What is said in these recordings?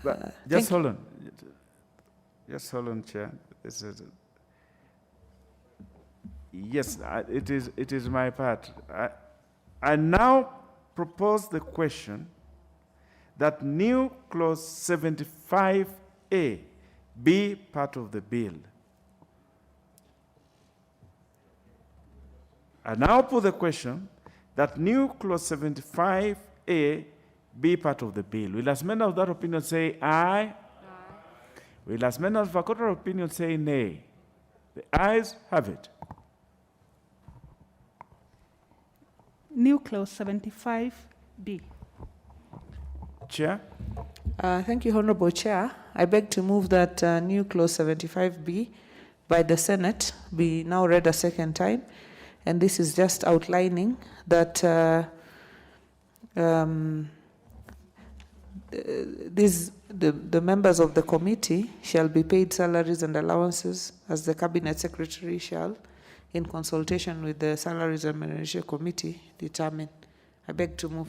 But just hold on. Just hold on, Chair. This is, yes, it is my part. I now propose the question that new clause 75A be part of the bill. I now put the question that new clause 75A be part of the bill. Will as many of that opinion say aye? Aye. Will as many of the contrary opinion say nay? The ayes have it. New clause 75B. Chair? Thank you, Honorable Chair. I beg to move that new clause 75B by the Senate be now read a second time. And this is just outlining that the members of the committee shall be paid salaries and allowances as the Cabinet Secretary shall, in consultation with the Salaries and Remuneration Committee, determine. I beg to move.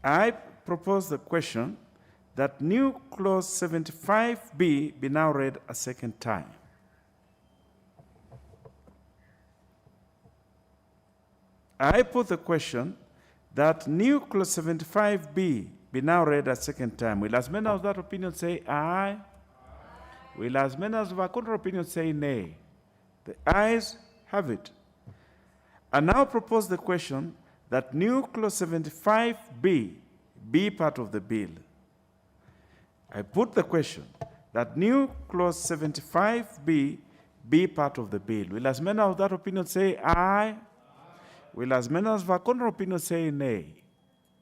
I propose the question that new clause 75B be now read a second time. I put the question that new clause 75B be now read a second time. Will as many of that opinion say aye? Aye. Will as many of our contrary opinion say nay? The ayes have it. I now propose the question that new clause 75B be part of the bill. I put the question that new clause 75B be part of the bill. Will as many of that opinion say aye? Aye. Will as many of our contrary opinion say nay?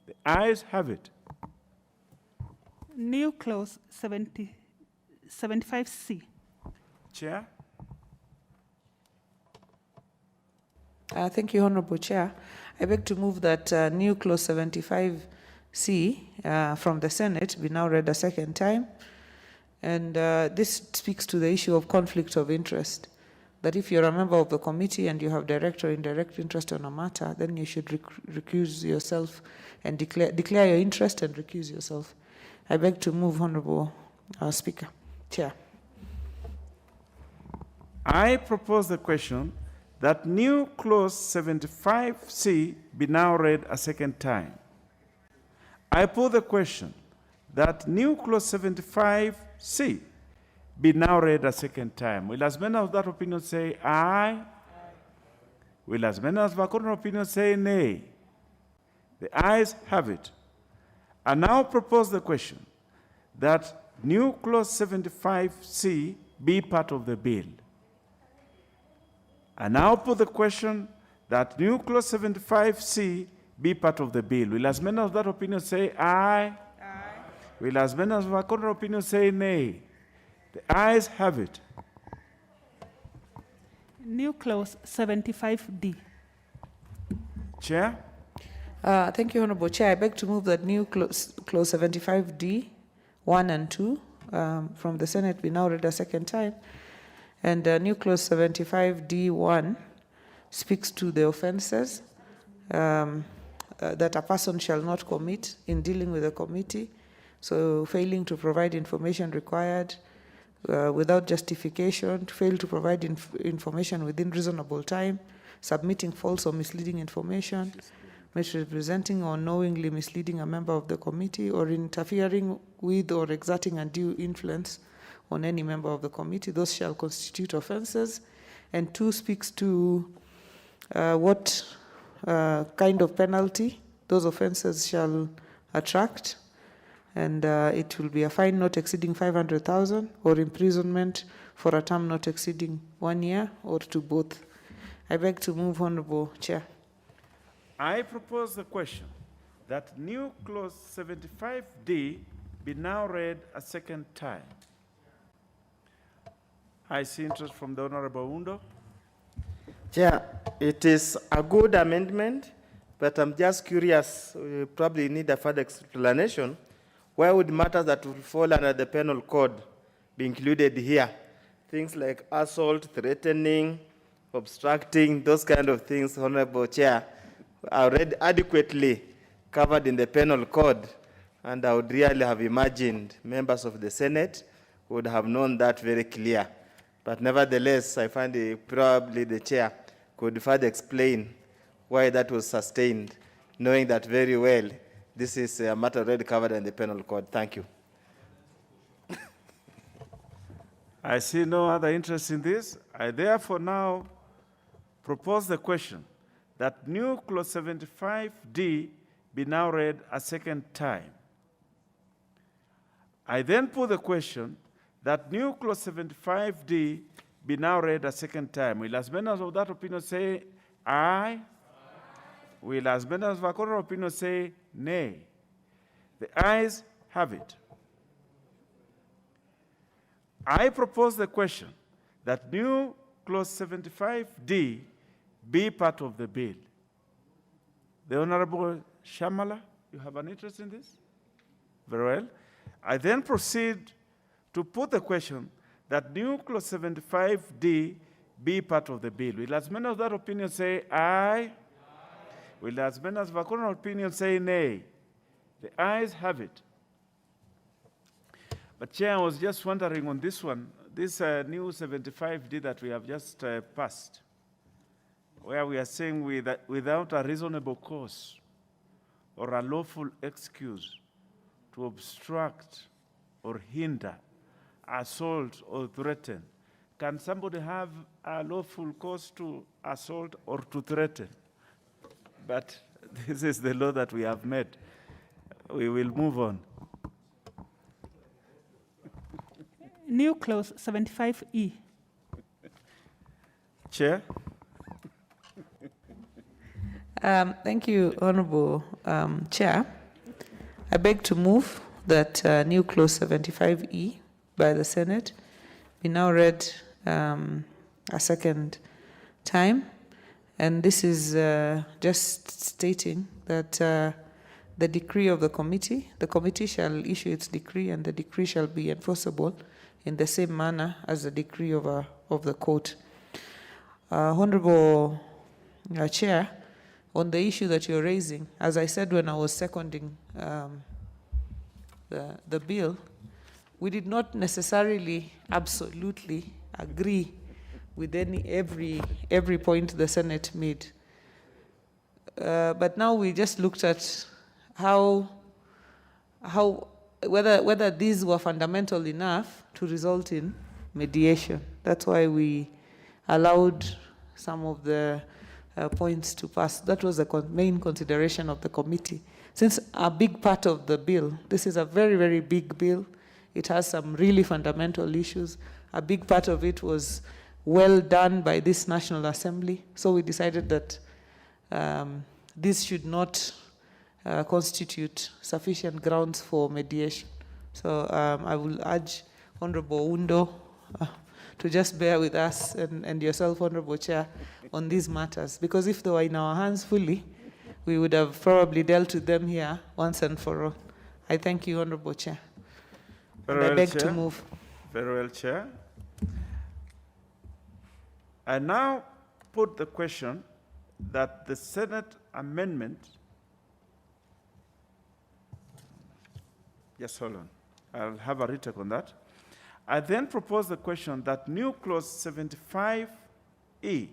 The ayes have it. New clause 75C. Chair? Thank you, Honorable Chair. I beg to move that new clause 75C from the Senate be now read a second time. And this speaks to the issue of conflict of interest. That if you're a member of the committee and you have direct or indirect interest on a matter, then you should recuse yourself and declare your interest and recuse yourself. I beg to move, Honorable Speaker. Chair. I propose the question that new clause 75C be now read a second time. I put the question that new clause 75C be now read a second time. Will as many of that opinion say aye? Aye. Will as many of our contrary opinion say nay? The ayes have it. I now propose the question that new clause 75C be part of the bill. I now put the question that new clause 75C be part of the bill. Will as many of that opinion say aye? Aye. Will as many of our contrary opinion say nay? The ayes have it. New clause 75D. Chair? Thank you, Honorable Chair. I beg to move that new clause 75D, 1 and 2 from the Senate be now read a second time. And new clause 75D1 speaks to the offenses that a person shall not commit in dealing with a committee. So failing to provide information required without justification, fail to provide information within reasonable time, submitting false or misleading information, misrepresenting or knowingly misleading a member of the committee, or interfering with or exerting undue influence on any member of the committee. Those shall constitute offenses. And 2 speaks to what kind of penalty those offenses shall attract. And it will be a fine not exceeding 500,000 or imprisonment for a term not exceeding 1 year or to both. I beg to move, Honorable Chair. I propose the question that new clause 75D be now read a second time. I see interest from the Honorable Undo. Chair, it is a good amendment, but I'm just curious, we probably need a further explanation. Why would matters that will fall under the penal code be included here? Things like assault, threatening, obstructing, those kind of things, Honorable Chair, are already adequately covered in the penal code, and I would really have imagined members of the Senate would have known that very clear. But nevertheless, I find probably the chair could further explain why that was sustained, knowing that very well this is a matter already covered in the penal code. Thank you. I see no other interest in this. I therefore now propose the question that new clause 75D be now read a second time. I then put the question that new clause 75D be now read a second time. Will as many of that opinion say aye? Will as many of a contrary opinion say nay? The ayes have it. I propose the question that new clause 75D be part of the bill. The Honorable Shamala, you have an interest in this? Very well. I then proceed to put the question that new clause 75D be part of the bill. Will as many of that opinion say aye? Will as many of a contrary opinion say nay? The ayes have it. But Chair, I was just wondering on this one, this new 75D that we have just passed, where we are saying without a reasonable cause or a lawful excuse to obstruct or hinder, assault or threaten. Can somebody have a lawful cause to assault or to threaten? But this is the law that we have made. We will move on. New clause 75E. Chair? Thank you, Honorable Chair. I beg to move that new clause 75E by the Senate be now read a second time. And this is just stating that the decree of the committee shall issue its decree, and the decree shall be enforceable in the same manner as the decree of the court. Honorable Chair, on the issue that you're raising, as I said when I was seconding the bill, we did not necessarily absolutely agree with every point the Senate made. But now we just looked at whether these were fundamental enough to result in mediation. That's why we allowed some of the points to pass. That was the main consideration of the committee. Since a big part of the bill, this is a very, very big bill, it has some really fundamental issues. A big part of it was well done by this National Assembly. So we decided that this should not constitute sufficient grounds for mediation. So I will urge Honorable Undo to just bear with us and yourself, Honorable Chair, on these matters. Because if they were in our hands fully, we would have probably dealt with them here once and for all. I thank you, Honorable Chair. Very And I well, beg Chair. to move. Very well, Chair. I now put the question that the Senate amendment, just hold on, I'll have a retake on that. I then propose the question that new clause 75E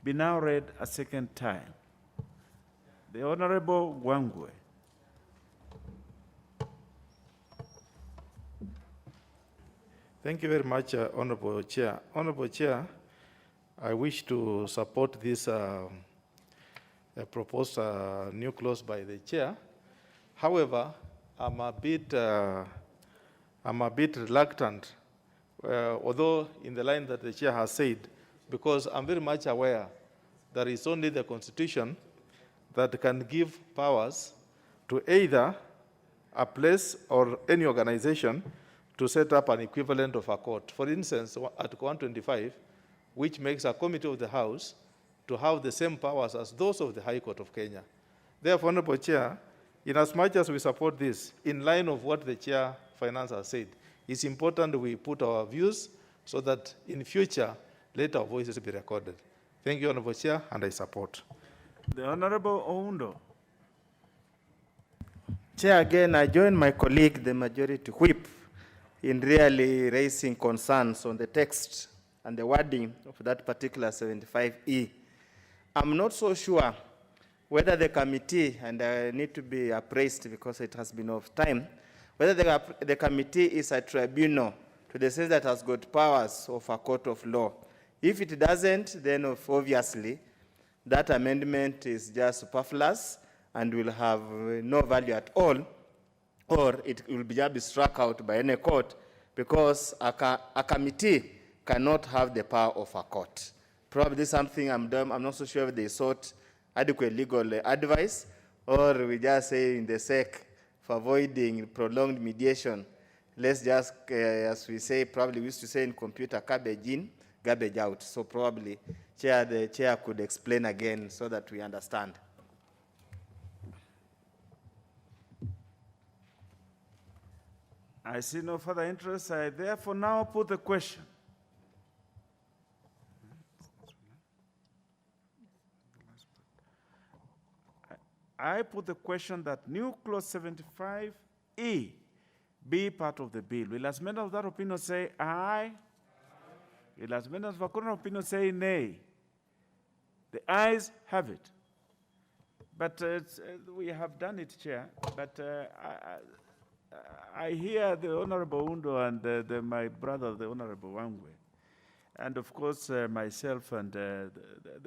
be now read a second time. The Honorable Wangwe. Thank you very much, Honorable Chair. Honorable Chair, I wish to support this proposed new clause by the Chair. However, I'm a bit reluctant, although in the line that the Chair has said, because I'm very much aware that it's only the Constitution that can give powers to either a place or any organization to set up an equivalent of a court. For instance, Article 125, which makes a committee of the House to have the same powers as those of the High Court of Kenya. Therefore, Honorable Chair, in as much as we support this, in line of what the Chair Finance has said, it's important we put our views so that in future, let our voices be recorded. Thank you, Honorable Chair, and I support. The Honorable Oundo. Chair, again, I join my colleague, the majority whip, in really raising concerns on the text and the wording of that particular 75E. I'm not so sure whether the committee, and I need to be appraised because it has been of time, whether the committee is a tribunal to the sense that has got powers of a court of law. If it doesn't, then obviously that amendment is just superfluous and will have no value at all, or it will be just be struck out by any court, because a committee cannot have the power of a court. Probably this is something I'm not so sure if they sought adequate legal advice, or we just say in the sake for avoiding prolonged mediation, let's just, as we say, probably we used to say in computer, garbage in, garbage out. So probably the chair could explain again so that we understand. I see no further interest. I therefore now put the question. I put the question that new clause 75E be part of the bill. Will as many of that opinion say aye? Will as many of the opinion say nay? The ayes have it. But we have done it, Chair. But I hear the Honorable Undo and my brother, the Honorable Wangwe, and of course myself and the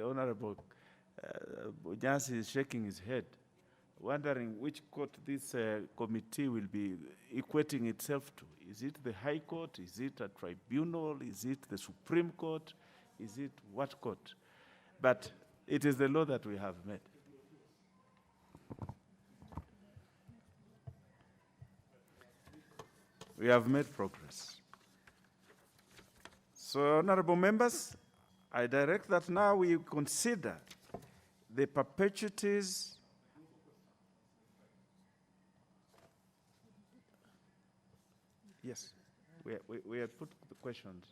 Honorable Bunyasi is shaking his head, wondering which court this committee will be equating itself to. Is it the High Court? Is it a tribunal? Is it the Supreme Court? Is it what court? But it is the law that we have made. We have made progress. So, honorable members, I direct that now we consider the perpetuities Yes, we have put the questions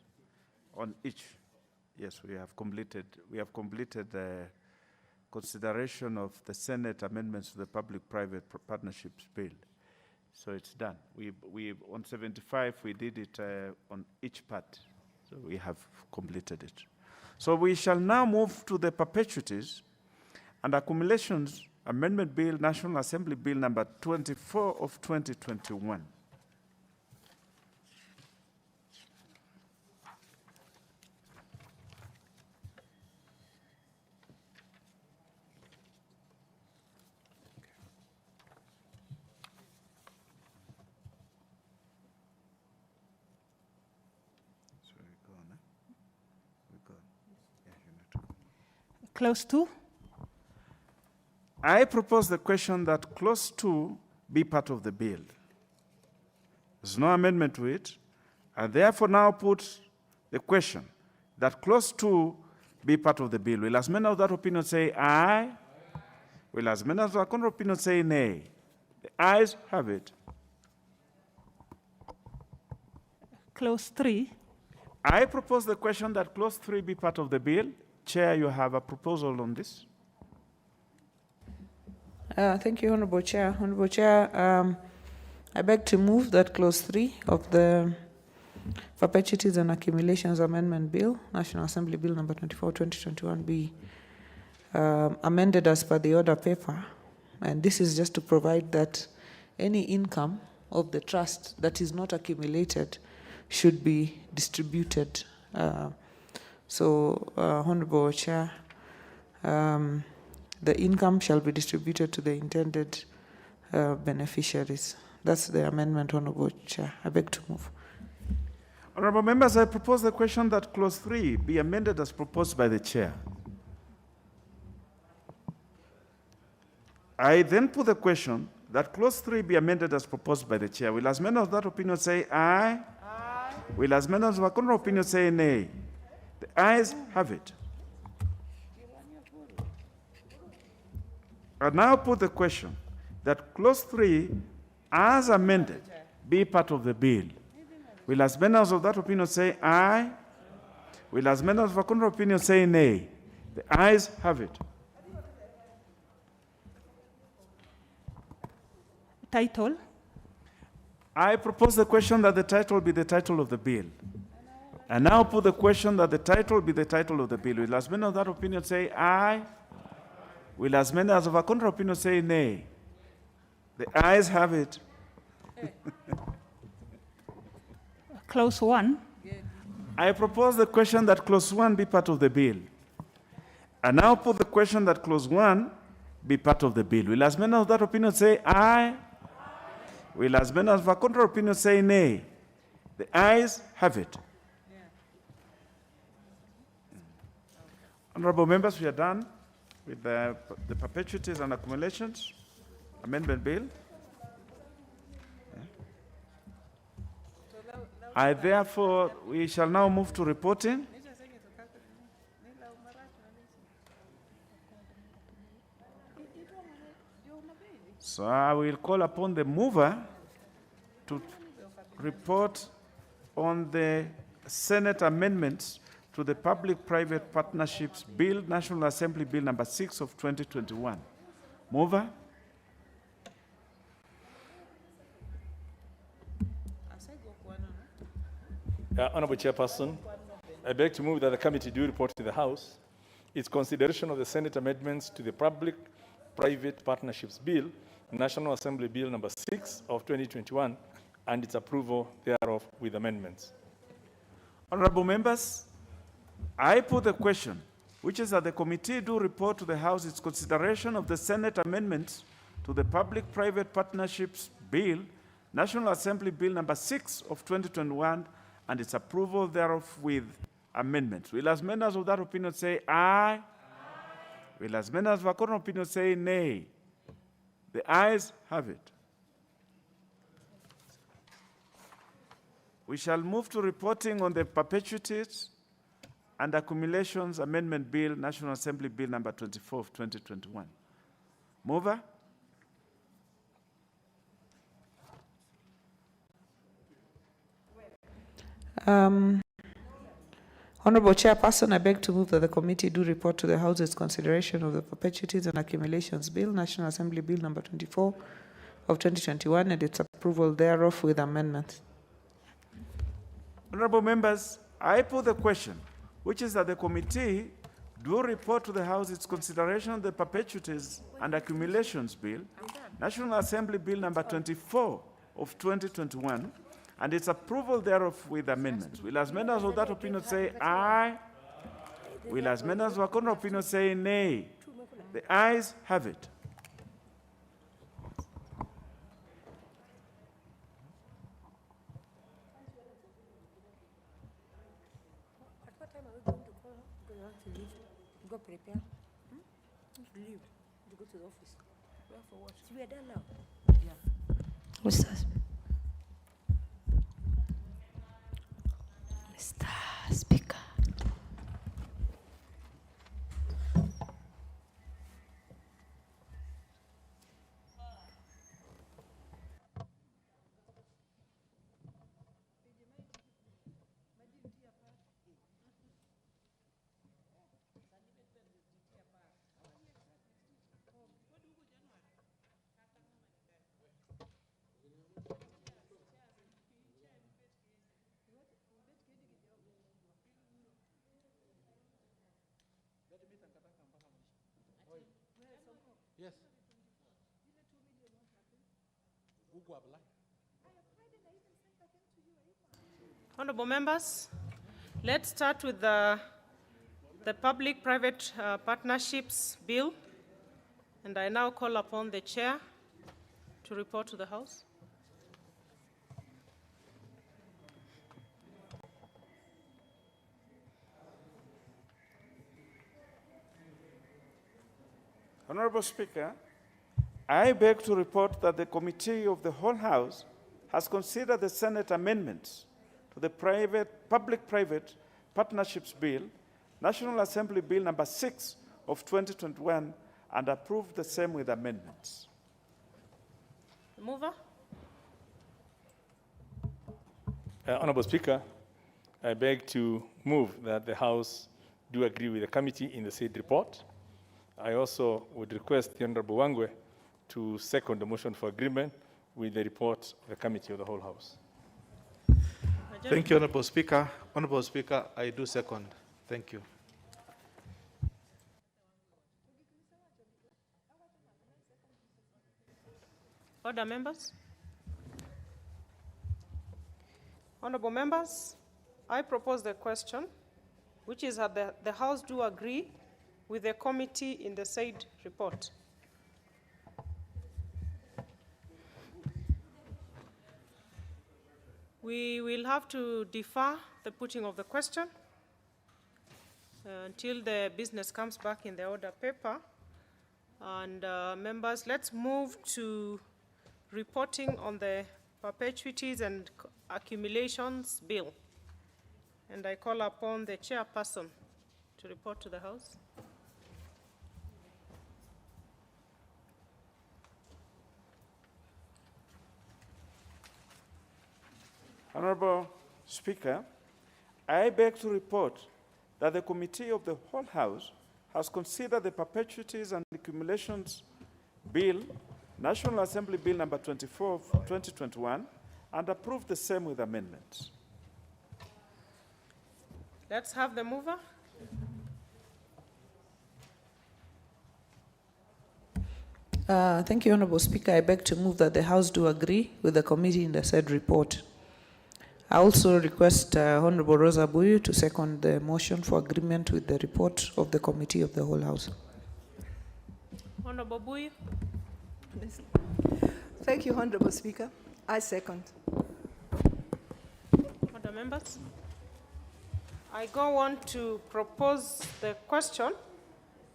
on each. Yes, we have completed the consideration of the Senate amendments to the Public-Private Partnerships Bill. So it's done. We on 75, we did it on each part. So we have completed it. So we shall now move to the perpetuities and accumulations amendment bill, National Assembly Bill number 24 of 2021. Clause 2. I propose the question that clause 2 be part of the bill. There's no amendment to it. I therefore now put the question that clause 2 be part of the bill. Will as many of that opinion say aye? Will as many of that opinion say nay? The ayes have it. Clause 3. I propose the question that clause 3 be part of the bill. Chair, you have a proposal on this? Thank you, Honorable Chair. Honorable Chair, I beg to move that clause 3 of the Perpetuities and Accumulations Amendment Bill, National Assembly Bill number 24, 2021, be amended as per the order paper. And this is just to provide that any income of the trust that is not accumulated should be distributed. Honorable Chair, the income shall be distributed to the intended beneficiaries. That's the amendment, Honorable Chair. I beg to move. Honorable members, I propose the question that clause 3 be amended as proposed by the chair. I then put the question that clause 3 be amended as proposed by the chair. Will as many of that opinion say aye? Aye. Will as many of that opinion say nay? The ayes have it. I now put the question that clause 3, as amended, be part of the bill. Will as many of that opinion say aye? Will as many of that opinion say nay? The ayes have it. Title. I propose the question that the title be the title of the bill. And now put the question that the title be the title of the bill. Will as many of that opinion say aye? Will as many as of a contrary opinion say nay? The ayes have it. Clause 1. I propose the question that clause 1 be part of the bill. And now put the question that clause 1 be part of the bill. Will as many of that opinion say aye? Will as many as of a contrary opinion say nay? The ayes have it. Honorable members, we are done with the perpetuities and accumulations amendment bill. We shall now move to reporting. So I will call upon the mover to report on the Senate amendments to the Public-Private Partnerships Bill, National Assembly Bill number 6 of 2021. Mover? Honorable Chairperson, I beg to move that the committee do report to the House its consideration of the Senate amendments to the Public-Private Partnerships Bill, National Assembly Bill number 6 of 2021, and its approval thereof with amendments. Honorable members, I put the question, which is that the committee do report to the House its consideration of the Senate amendments to the Public-Private Partnerships Bill, National Assembly Bill number 6 of 2021, and its approval thereof with amendments. Will as many as of that opinion say aye? Will as many as of a contrary opinion say nay? The ayes have it. We shall move to reporting on the perpetuities and accumulations amendment bill, National Assembly Bill number 24 of 2021. Mover? Honorable Chairperson, I beg to move that the committee do report to the House its consideration of the Perpetuities and Accumulations Bill, National Assembly Bill number 24 of 2021, and its approval thereof with amendments. Honorable members, I put the question, which is that the committee do report to the House its consideration of the Perpetuities and Accumulations Bill, National Assembly Bill number 24 of 2021, and its approval thereof with amendments. Will as many as of that opinion say aye? Will as many as of a contrary opinion say nay? The ayes have it. At what time are we going to call her? Because we want to leave. Go prepare. Leave. To go to the office. Where for what? We are done now. Yeah. What's that? Mr. Speaker. Yes. Honorable members, let's start with the Public-Private Partnerships Bill, and I now call upon the Chair to report to the House. Honorable Speaker, I beg to report that the Committee of the Whole House has considered the Senate amendments to the Public-Private Partnerships Bill, National Assembly Bill number 6 of 2021, and approved the same with amendments. The mover? Honorable Speaker, I beg to move that the House do agree with the committee in the said report. I also would request the Honorable Wangwe to second the motion for agreement with the report of the Committee of the Whole House. Thank you, Honorable Speaker. Honorable Speaker, I do second. Thank you. Order, members. Honorable members, I propose the question, which is that the House do agree with the committee in the said report. We will have to defer the putting of the question until the business comes back in the order paper. And members, let's move to reporting on the perpetuities and accumulations bill. And I call upon the chairperson to report to the House. Honorable Speaker, I beg to report that the Committee of the Whole House has considered the Perpetuities and Accumulations Bill, National Assembly Bill number 24 of 2021, and approved the same with amendments. Let's have the mover. Thank you, Honorable Speaker. I beg to move that the House do agree with the committee in the said report. I also request Honorable Rosa Buyu to second the motion for agreement with the report of the Committee of the Whole House. Honorable Buyu. Thank you, Honorable Speaker. I second. Other members? I go on to propose the question,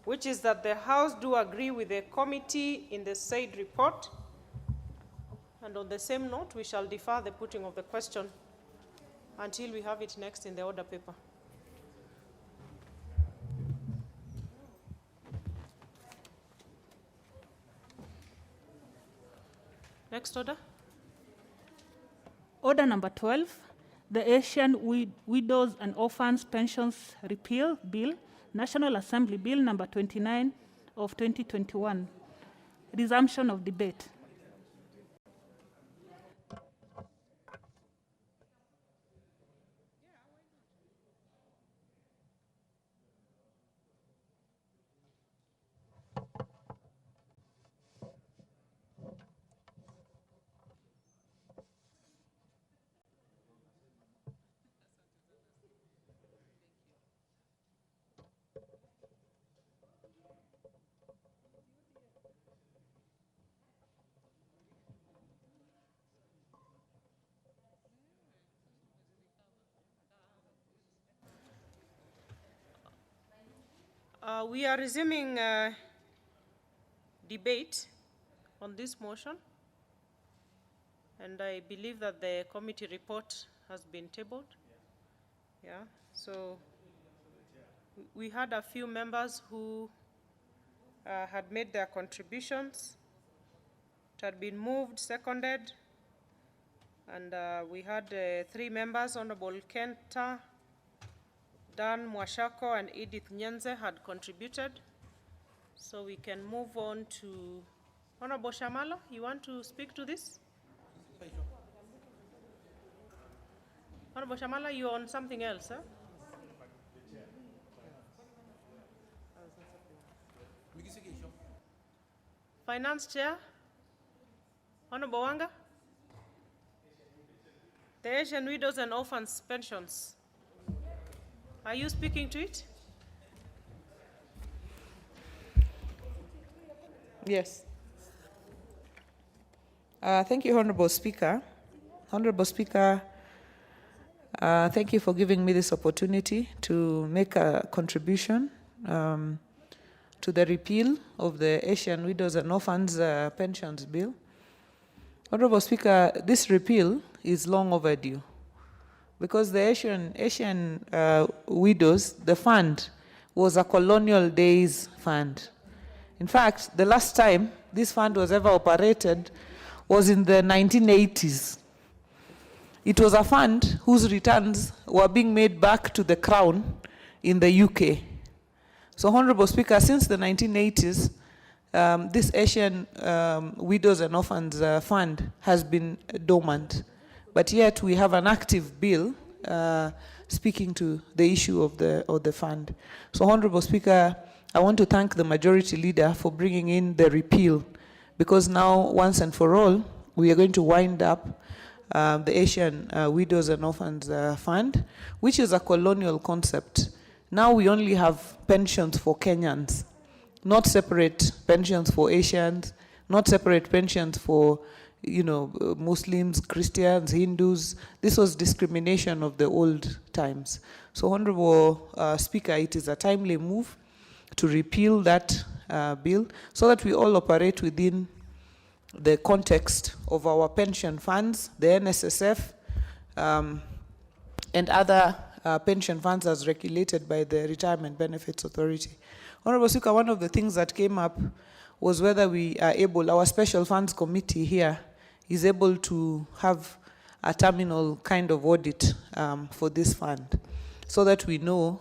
which is that the House do agree with the committee in the said report. And on the same note, we shall defer the putting of the question until we have it next in the order paper. Next order. Order number 12, the Asian Widows and Orphans Pensions Repeal Bill, National Assembly Bill number 29 of 2021. Resumption of debate. We are resuming debate on this motion, and I believe that the committee report has been tabled. Yeah, so we had a few members who had made their contributions. It had been moved, seconded, and we had 3 members, Honorable Kenta, Dan Mwashako and Edith Nyenze had contributed. So we can move on to Honorable Shamala. You want to speak to this? Honorable Shamala, you're on something else, huh? Finance Chair, Honorable Wanga. The Asian Widows and Orphans Pensions. Are you speaking to it? Yes. Thank you, Honorable Speaker. Honorable Speaker, thank you for giving me this opportunity to make a contribution to the repeal of the Asian Widows and Orphans Pensions Bill. Honorable Speaker, this repeal is long overdue because the Asian Widows, the fund, was a colonial days fund. In fact, the last time this fund was ever operated was in the 1980s. It was a fund whose returns were being made back to the Crown in the UK. So, Honorable Speaker, since the 1980s, this Asian Widows and Orphans Fund has been dormant, but yet we have an active bill speaking to the issue of the fund. So, Honorable Speaker, I want to thank the Majority Leader for bringing in the repeal, because now, once and for all, we are going to wind up the Asian Widows and Orphans Fund, which is a colonial concept. Now we only have pensions for Kenyans, not separate pensions for Asians, not separate pensions for, Muslims, Christians, Hindus. This was discrimination of the old times. So, Honorable Speaker, it is a timely move to repeal that bill so that we all operate within the context of our pension funds, the NSSF, and other pension funds as regulated by the Retirement Benefits Authority. Honorable Speaker, one of the things that came up was whether we are able, our Special Funds Committee here is able to have a terminal kind of audit for this fund, so that we know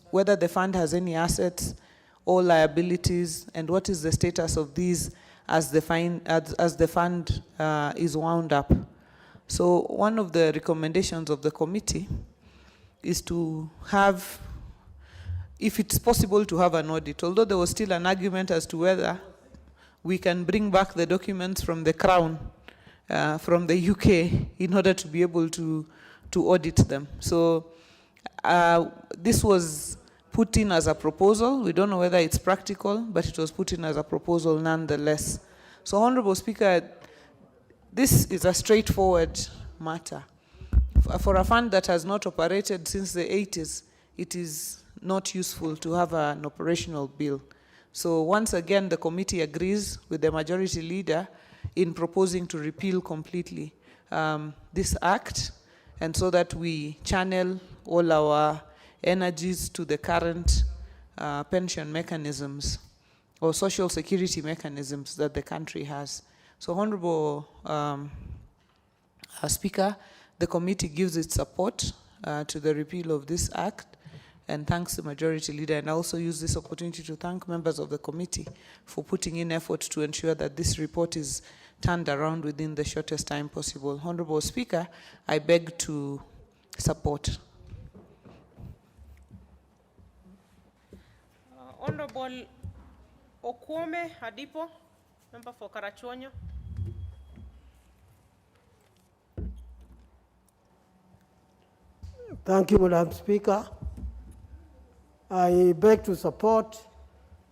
whether the fund has any assets or liabilities, and what is the status of these as the fund is wound up. So one of the recommendations of the committee is to have, if it's possible, to have an audit, although there was still an argument as to whether we can bring back the documents from the Crown, from the UK, in order to be able to audit them. So this was put in as a proposal. We don't know whether it's practical, but it was put in as a proposal nonetheless. So, Honorable Speaker, this is a straightforward matter. For a fund that has not operated since the 80s, it is not useful to have an operational bill. So once again, the committee agrees with the Majority Leader in proposing to repeal completely this act, and so that we channel all our energies to the current pension mechanisms or social security mechanisms that the country has. So, Honorable Speaker, the committee gives its support to the repeal of this act and thanks the Majority Leader, and I also use this opportunity to thank members of the committee for putting in effort to ensure that this report is turned around within the shortest time possible. Honorable Speaker, I beg to support. Honorable Okwome Adipo, member for Karachuonyo. Thank you, Madam Speaker. I beg to support,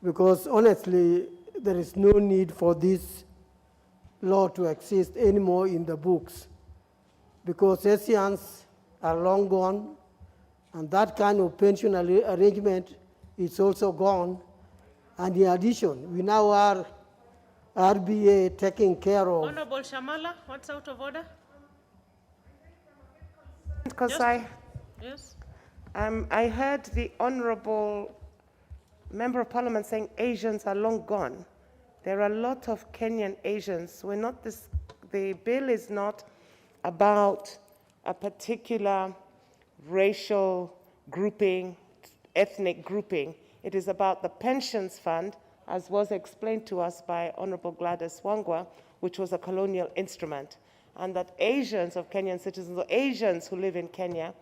because honestly, there is no need for this law to exist anymore in the books, because Asians are long gone, and that kind of pension arrangement is also gone. And in addition, we now are RBA taking care of. Honorable Shamala, what's out of order? Because Yes. I heard the Honorable Member of Parliament saying Asians are long gone. There are a lot of Kenyan Asians. The bill is not about a particular racial grouping, ethnic grouping. It is about the pensions fund, as was explained to us by Honorable Gladys Wangwa, which was a colonial instrument, and that Asians of Kenyan citizens, or Asians who live in Kenya,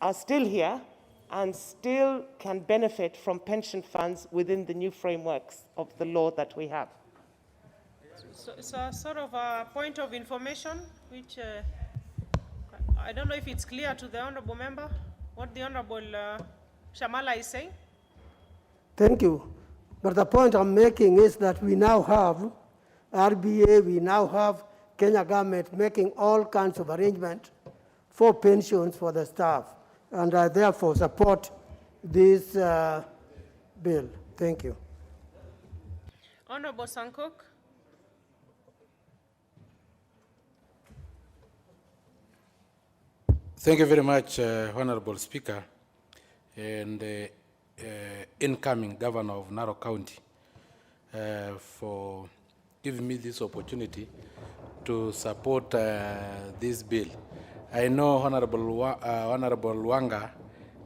are still here and still can benefit from pension funds within the new frameworks of the law that we have. So it's a sort of a point of information, which I don't know if it's clear to the Honorable Member what the Honorable Shamala is saying. Thank you. But the point I'm making is that we now have RBA, we now have Kenya government making all kinds of arrangements for pensions for the staff. And I therefore support this bill. Thank you. Honorable Sankok. Thank you very much, Honorable Speaker, and incoming Governor of Narok County, for giving me this opportunity to support this bill. I know Honorable Wanga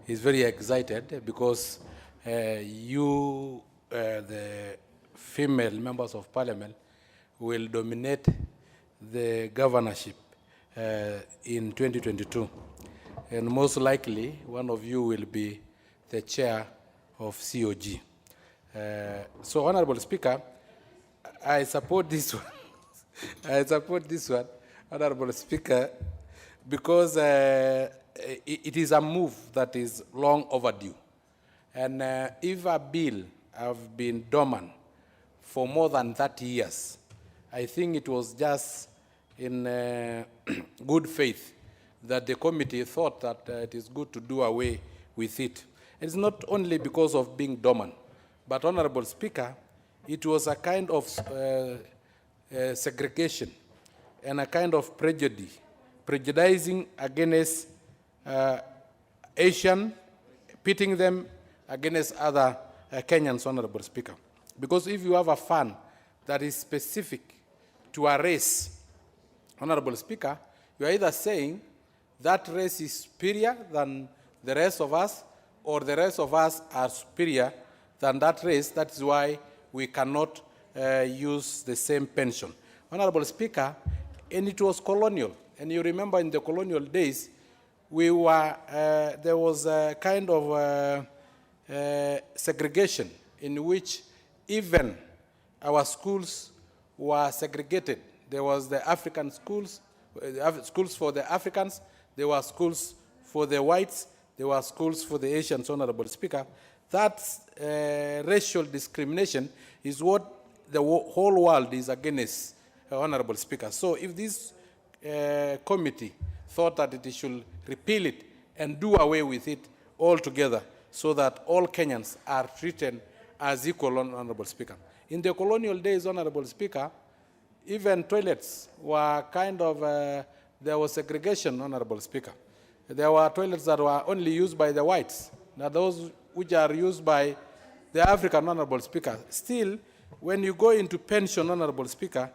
is very excited because you, the female members of parliament, will dominate the governorship in 2022. And most likely, one of you will be the chair of COG. So, Honorable Speaker, I support this one. I support this one, Honorable Speaker, because it is a move that is long overdue. And if a bill has been dormant for more than 30 years, I think it was just in good faith that the committee thought that it is good to do away with it. It's not only because of being dormant, but, Honorable Speaker, it was a kind of segregation and a kind of prejudicing against Asian, pitting them against other Kenyans, Honorable Speaker. Because if you have a fund that is specific to a race, Honorable Speaker, you are either saying that race is superior than the rest of us, or the rest of us are superior than that race. That is why we cannot use the same pension. Honorable Speaker, and it was colonial. And you remember in the colonial days, we were, there was a kind of segregation in which even our schools were segregated. There was the African schools, schools for the Africans, there were schools for the whites, there were schools for the Asians, Honorable Speaker. That racial discrimination is what the whole world is against, Honorable Speaker. So if this committee thought that it should repeal it and do away with it altogether so that all Kenyans are treated as equal, Honorable Speaker. In the colonial days, Honorable Speaker, even toilets were kind of, there was segregation, Honorable Speaker. There were toilets that were only used by the whites. Now those which are used by the African, Honorable Speaker. Still, when you go into pension, Honorable Speaker,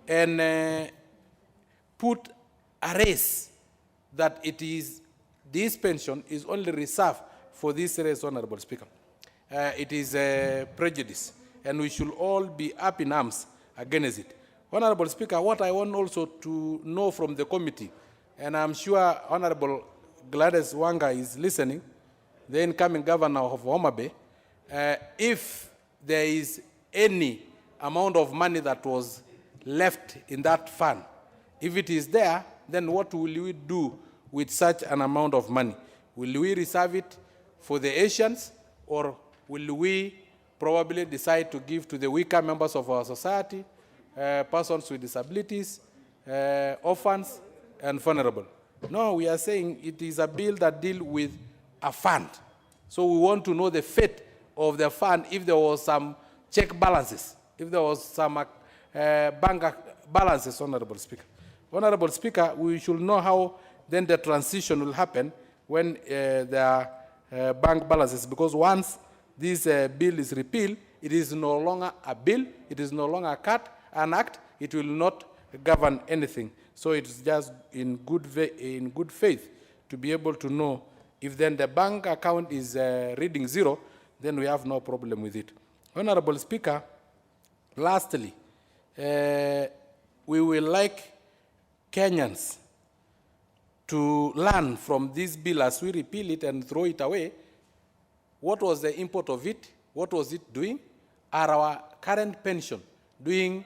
and put a race that it is, this pension is only reserved for this race, Honorable Speaker. It is a prejudice, and we should all be up in arms against it. Honorable Speaker, what I want also to know from the committee, and I'm sure Honorable Gladys Wanga is listening, the incoming governor of Homa Bay, if there is any amount of money that was left in that fund, if it is there, then what will we do with such an amount of money? Will we reserve it for the Asians, or will we probably decide to give to the weaker members of our society, persons with disabilities, orphans, and vulnerable? No, we are saying it is a bill that deals with a fund. So we want to know the fate of the fund, if there was some check balances, if there was some bank balances, Honorable Speaker. Honorable Speaker, we should know how then the transition will happen when there are bank balances, because once this bill is repealed, it is no longer a bill, it is no longer an act, it will not govern anything. So it's just in good faith to be able to know if then the bank account is reading zero, then we have no problem with it. Honorable Speaker, lastly, we will like Kenyans to learn from this bill as we repeal it and throw it away. What was the import of it? What was it doing? Are our current pension doing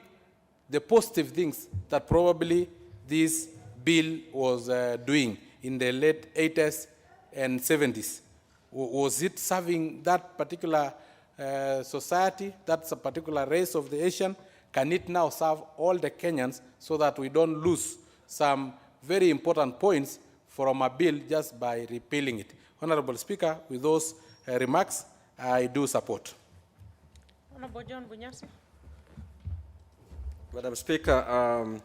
the positive things that probably this bill was doing in the late 80s and 70s? Was it serving that particular society, that particular race of the Asian? Can it now serve all the Kenyans so that we don't lose some very important points from a bill just by repealing it? Honorable Speaker, with those remarks, I do support. Honorable John Bunyasi. Madam Speaker,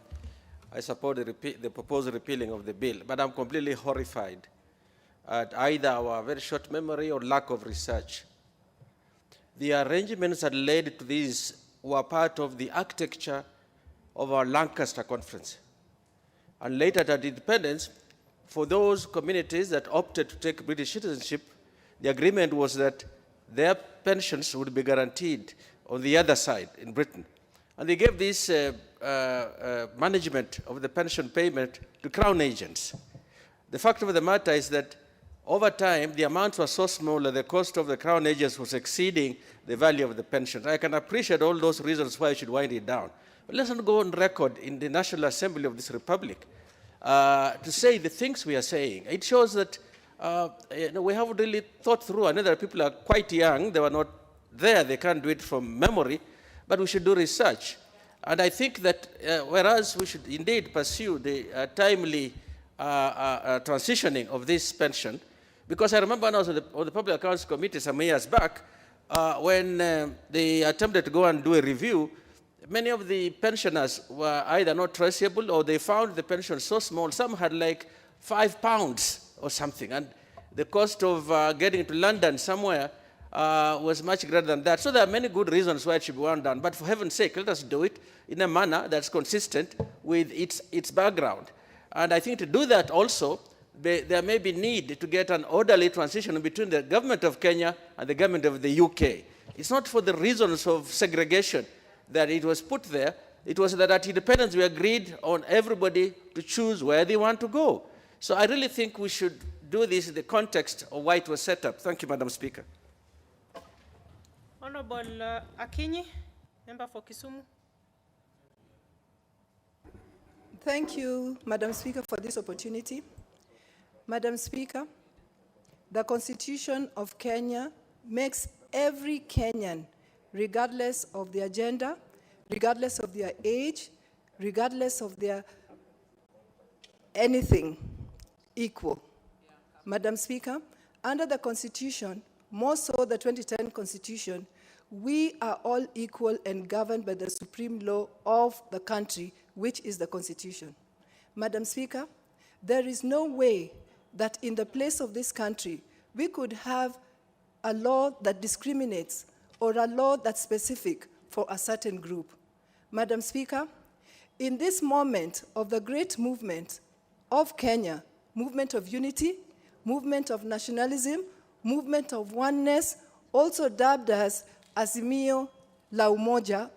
I support the proposed repealing of the bill, but I'm completely horrified at either our very short memory or lack of research. The arrangements that led to this were part of the architecture of our Lancaster Conference. And later at independence, for those communities that opted to take British citizenship, the agreement was that their pensions would be guaranteed on the other side in Britain. And they gave this management of the pension payment to crown agents. The fact of the matter is that over time, the amounts were so small that the cost of the crown agents was exceeding the value of the pensions. I can appreciate all those reasons why you should wind it down. But let's not go on record in the National Assembly of this Republic to say the things we are saying. It shows that we haven't really thought through. I know that people are quite young. They were not there. They can't do it from memory. But we should do research. And I think that whereas we should indeed pursue the timely transitioning of this pension, because I remember when I was on the Public Accounts Committee some years back, when they attempted to go and do a review, many of the pensioners were either not traceable or they found the pension so small. Some had like £5 or something, and the cost of getting to London somewhere was much greater than that. So there are many good reasons why it should be wound down. But for heaven's sake, let us do it in a manner that's consistent with its background. And I think to do that also, there may be need to get an orderly transition between the government of Kenya and the government of the UK. It's not for the reasons of segregation that it was put there. It was that at independence we agreed on everybody to choose where they want to go. So I really think we should do this in the context of why it was set up. Thank you, Madam Speaker. Honorable Akinyi, member for Kisumu. Thank you, Madam Speaker, for this opportunity. Madam Speaker, the Constitution of Kenya makes every Kenyan, regardless of their gender, regardless of their age, regardless of their anything, equal. Madam Speaker, under the Constitution, more so the 2010 Constitution, we are all equal and governed by the supreme law of the country, which is the Constitution. Madam Speaker, there is no way that in the place of this country, we could have a law that discriminates or a law that's specific for a certain group. Madam Speaker, in this moment of the great movement of Kenya, movement of unity, movement of nationalism, movement of oneness, also dubbed as Azimio la Umoja,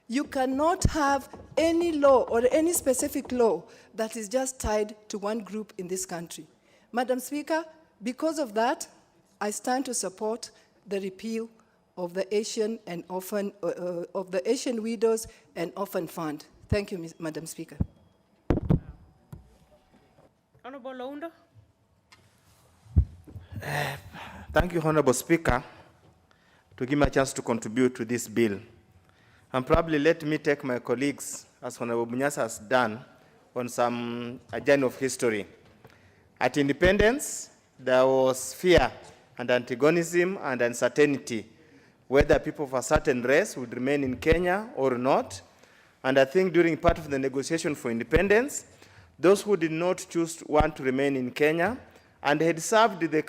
you cannot have any law or any specific law that is just tied to one group in this country. Madam Speaker, because of that, I stand to support the repeal of the Asian and Orphan of the Asian Widows and Orphan Fund. Thank you, Madam Speaker. Honorable Launda. Thank you, Honorable Speaker, to give me a chance to contribute to this bill. And probably let me take my colleagues, as Honorable Munyasa has done, on a journey of history. At independence, there was fear and antagonism and uncertainty whether people of a certain race would remain in Kenya or not. And I think during part of the negotiation for independence, those who did not want to remain in Kenya and had served the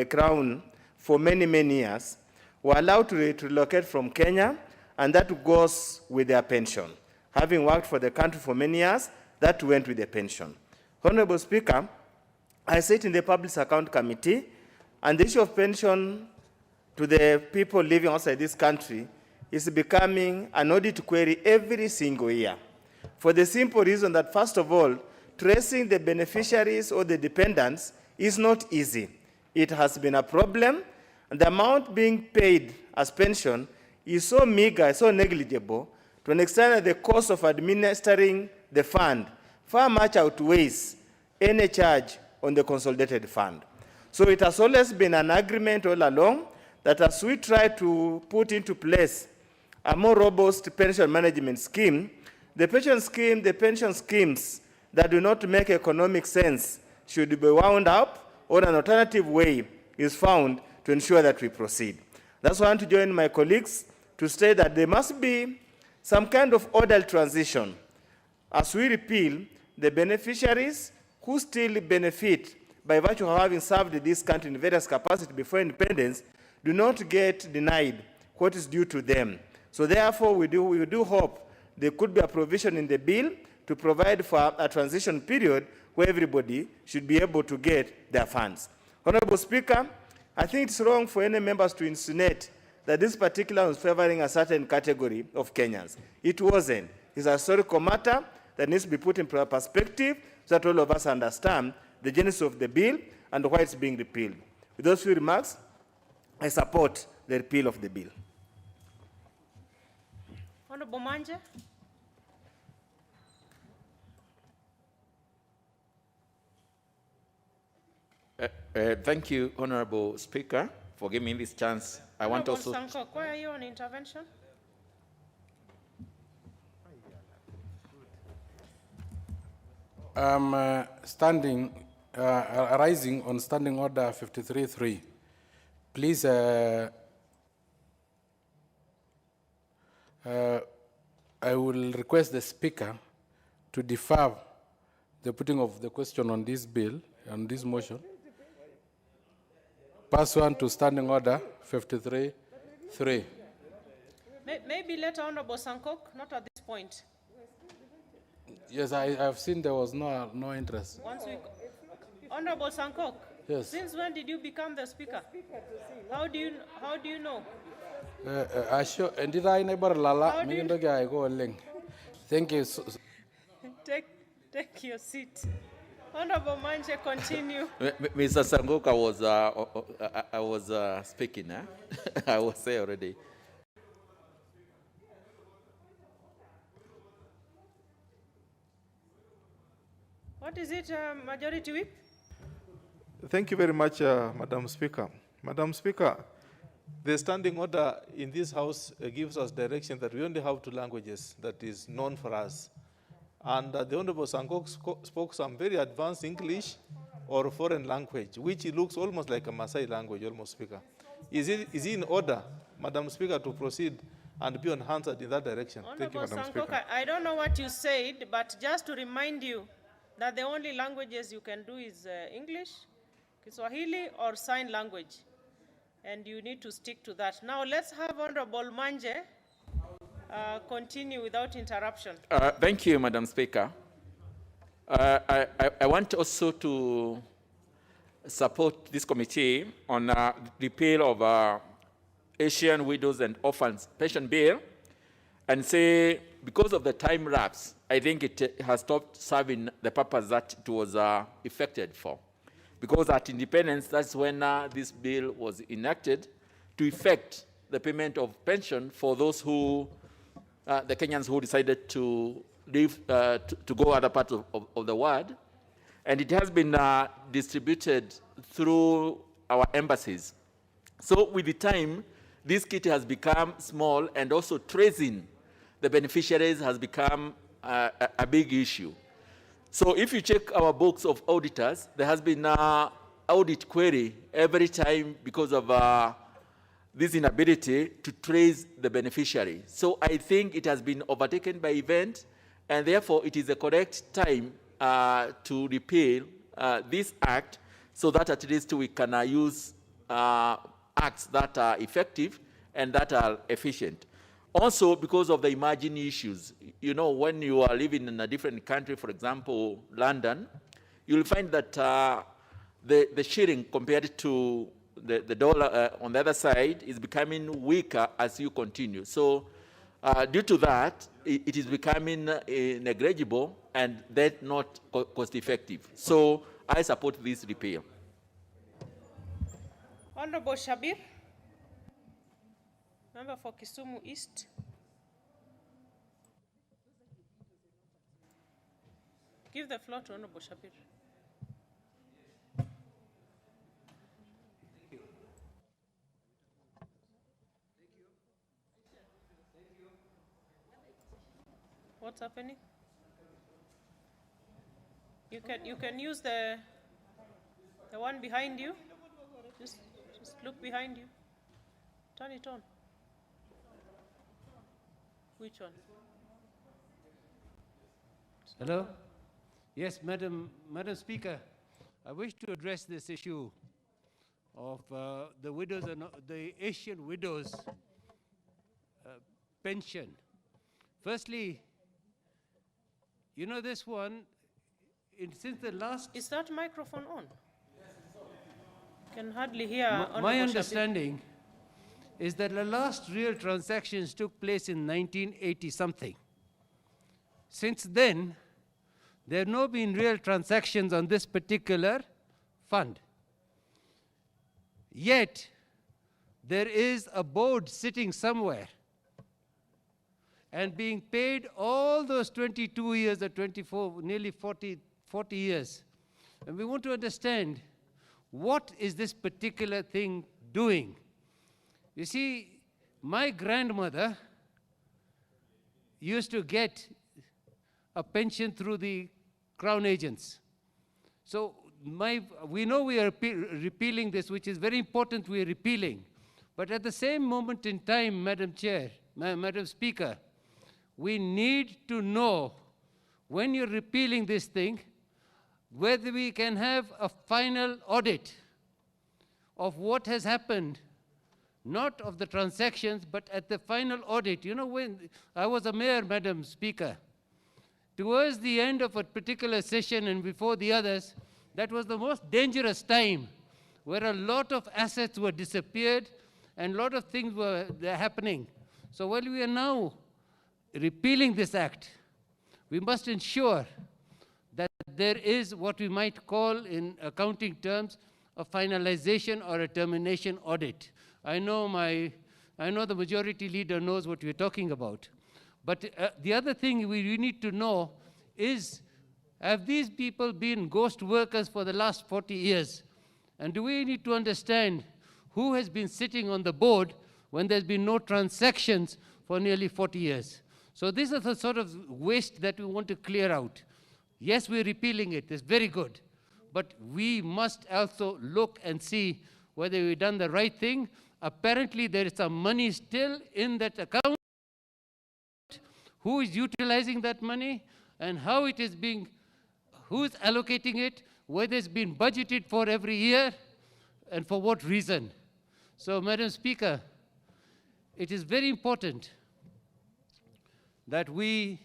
crown for many, many years were allowed to relocate from Kenya, and that goes with their pension. Having worked for the country for many years, that went with the pension. Honorable Speaker, I sit in the Public Account Committee, and the issue of pension to the people living outside this country is becoming an audit query every single year. For the simple reason that, first of all, tracing the beneficiaries or the dependents is not easy. It has been a problem, and the amount being paid as pension is so meager, so negligible, to an extent that the cost of administering the fund far much outweighs any charge on the consolidated fund. So it has always been an agreement all along that as we try to put into place a more robust pension management scheme, the pension schemes that do not make economic sense should be wound up, or an alternative way is found to ensure that we proceed. That's why I want to join my colleagues to state that there must be some kind of orderly transition as we repeal the beneficiaries who still benefit by virtue of having served this country in various capacities before independence do not get denied what is due to them. So therefore, we do hope there could be a provision in the bill to provide for a transition period where everybody should be able to get their funds. Honorable Speaker, I think it's wrong for any members to insinuate that this particular was favoring a certain category of Kenyans. It wasn't. It's a historical matter that needs to be put in perspective so that all of us understand the genesis of the bill and why it's being repealed. With those few remarks, I support the repeal of the bill. Honorable Manje. Thank you, Honorable Speaker, for giving me this chance. I want also. Sankok, why are you on intervention? I'm rising on Standing Order 53.3. Please, I will request the Speaker to defer the putting of the question on this bill, on this motion. Pass on to Standing Order 53.3. Maybe later, Honorable Sankok, not at this point. Yes, I have seen there was no interest. Once we, Honorable Sankok. Yes. Since when did you become the speaker? How do you know? Thank you. Take your seat. Honorable Manje, continue. Mr. Sangoka I was speaking. I was there already. What is it, Majority Whip? Thank you very much, Madam Speaker. Madam Speaker, the standing order in this House gives us direction that we only have 2 languages that is known for us. And the Honorable Sangok spoke some very advanced English or foreign language, which looks almost like a Maasai language, almost, Speaker. Is it in order, Madam Speaker, to proceed and be answered in that direction? Thank you, Madam Speaker. I don't know what you said, but just to remind you that the only languages you can do is English, Kiswahili, or sign language. And you need to stick to that. Now let's have Honorable Manje continue without interruption. Thank you, Madam Speaker. I want also to support this committee on repeal of Asian Widows and Orphans Pension Bill and say, because of the time lapse, I think it has stopped serving the purpose that it was effected for. Because at independence, that's when this bill was enacted to effect the payment of pension for those who, the Kenyans who decided to leave, to go other parts of the world. And it has been distributed through our embassies. So with the time, this kit has become small, and also tracing the beneficiaries has become a big issue. So if you check our books of auditors, there has been an audit query every time because of this inability to trace the beneficiary. So I think it has been overtaken by event, and therefore it is the correct time to repeal this act so that at least we can use acts that are effective and that are efficient. Also, because of the emerging issues, you know, when you are living in a different country, for example, London, you'll find that the shilling compared to the dollar on the other side is becoming weaker as you continue. So due to that, it is becoming negligible and that not cost effective. So I support this repeal. Honorable Shabir, member for Kisumu East. Give the floor to Honorable Shabir. What's happening? You can use the one behind you. Just look behind you. Turn it on. Which one? Hello? Yes, Madam Speaker, I wish to address this issue of the widows and the Asian widows pension. Firstly, you know this one, since the last... Is that microphone on? Can hardly hear. My Honorable Shabir. understanding is that the last real transactions took place in 1980 something. Since then, there have not been real transactions on this particular fund. Yet, there is a board sitting somewhere and being paid all those 22 years or 24, nearly 40 years. And we want to understand, what is this particular thing doing? You see, my grandmother used to get a pension through the Crown agents. So we know we are repealing this, which is very important we are repealing. But at the same moment in time, Madam Chair, Madam Speaker, we need to know, when you're repealing this thing, whether we can have a final audit of what has happened, not of the transactions, but at the final audit. You know, when I was a mayor, Madam Speaker, towards the end of a particular session and before the others, that was the most dangerous time, where a lot of assets were disappeared and a lot of things were happening. So while we are now repealing this act, we must ensure that there is what we might call in accounting terms a finalization or a termination audit. I know the majority leader knows what we're talking about. But the other thing we need to know is, have these people been ghost workers for the last 40 years? And do we need to understand who has been sitting on the board when there's been no transactions for nearly 40 years? So this is the sort of waste that we want to clear out. Yes, we're repealing it, it's very good. But we must also look and see whether we've done the right thing. Apparently there is some money still in that account. Who is utilizing that money and how it is being, who's allocating it, whether it's been budgeted for every year and for what reason. So, Madam Speaker, it is very important that we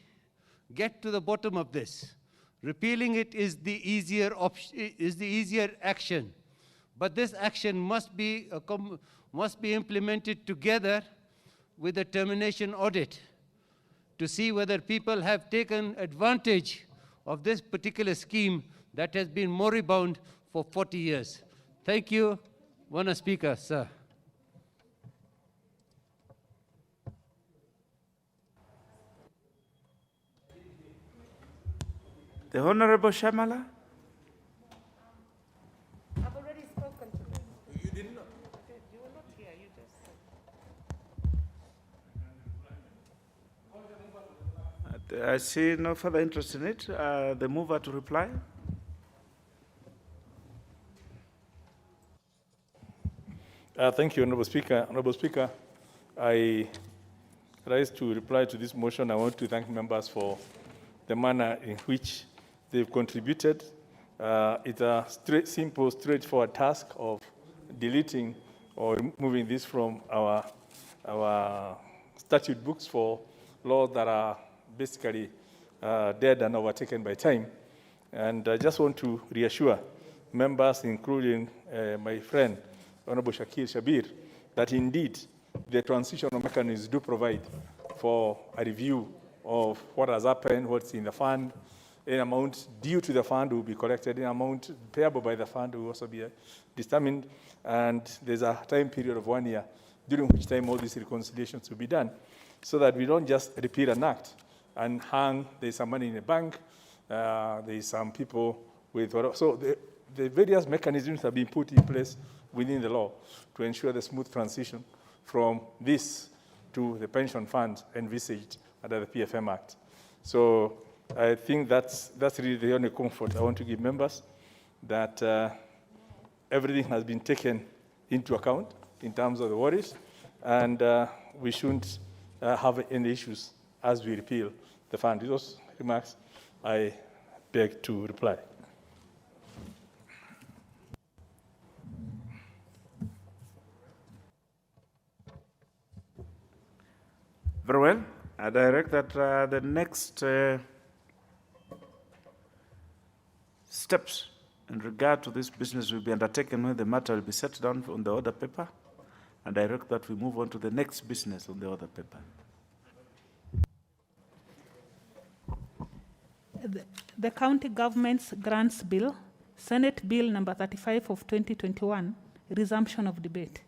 get to the bottom of this. Repealing it is the easier action, but this action must be implemented together with a termination audit to see whether people have taken advantage of this particular scheme that has been moribund for 40 years. Thank you, Madam Speaker, sir. The Honorable Shamala? I've already spoken to them. You did not. You were not here. You just. I see no further interest in it. The mover to reply. Thank you, Honorable Speaker. Honorable Speaker, I rise to reply to this motion. I want to thank members for the manner in which they've contributed. It's a simple, straightforward task of deleting or removing this from our statute books for laws that are basically dead and overtaken by time. And I just want to reassure members, including my friend, Honorable Shabir, that indeed the transitional mechanisms do provide for a review of what has happened, what's in the fund. Any amount due to the fund will be collected. Any amount payable by the fund will also be determined. And there's a time period of 1 year during which time all these reconciliations will be done, so that we don't just repeat an act and hang, there's some money in the bank, there's some people with, so the various mechanisms have been put in place within the law to ensure the smooth transition from this to the pension fund envisaged under the PFM Act. So I think that's really the only comfort I want to give members, that everything has been taken into account in terms of the worries, and we shouldn't have any issues as we repeal the fund. With those remarks, I beg to reply. Very well. I direct that the next steps in regard to this business will be undertaken when the matter will be set down on the order paper, and direct that we move on to the next business on the order paper. The County Government's Grants Bill, Senate Bill number 35 of 2021, resumption of debate.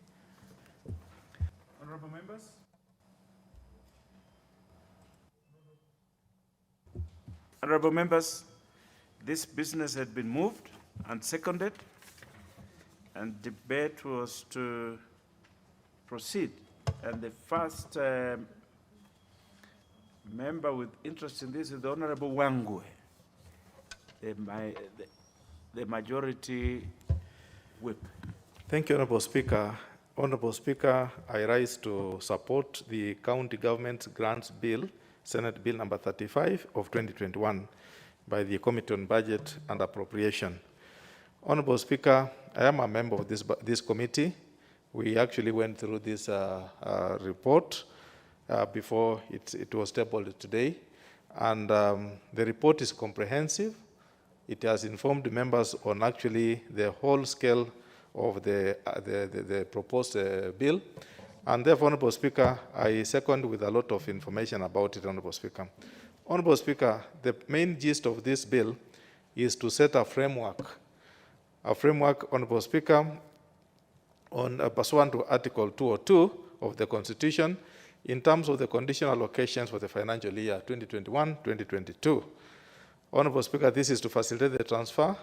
Honorable members? Honorable members, this business had been moved and seconded, and debate was to proceed. And the first member with interest in this is the Honorable Wangwe, the majority whip. Thank you, Honorable Speaker. Honorable Speaker, I rise to support the County Government Grants Bill, Senate Bill number 35 of 2021 by the Committee on Budget and Appropriation. Honorable Speaker, I am a member of this committee. We actually went through this report before it was tabled today. And the report is comprehensive. It has informed members on actually the whole scale of the proposed bill. And therefore, Honorable Speaker, I second with a lot of information about it, Honorable Speaker. Honorable Speaker, the main gist of this bill is to set a framework, Honorable Speaker, on pursuant to Article 202 of the Constitution in terms of the conditional allocations for the financial year 2021-2022. Honorable Speaker, this is to facilitate the transfer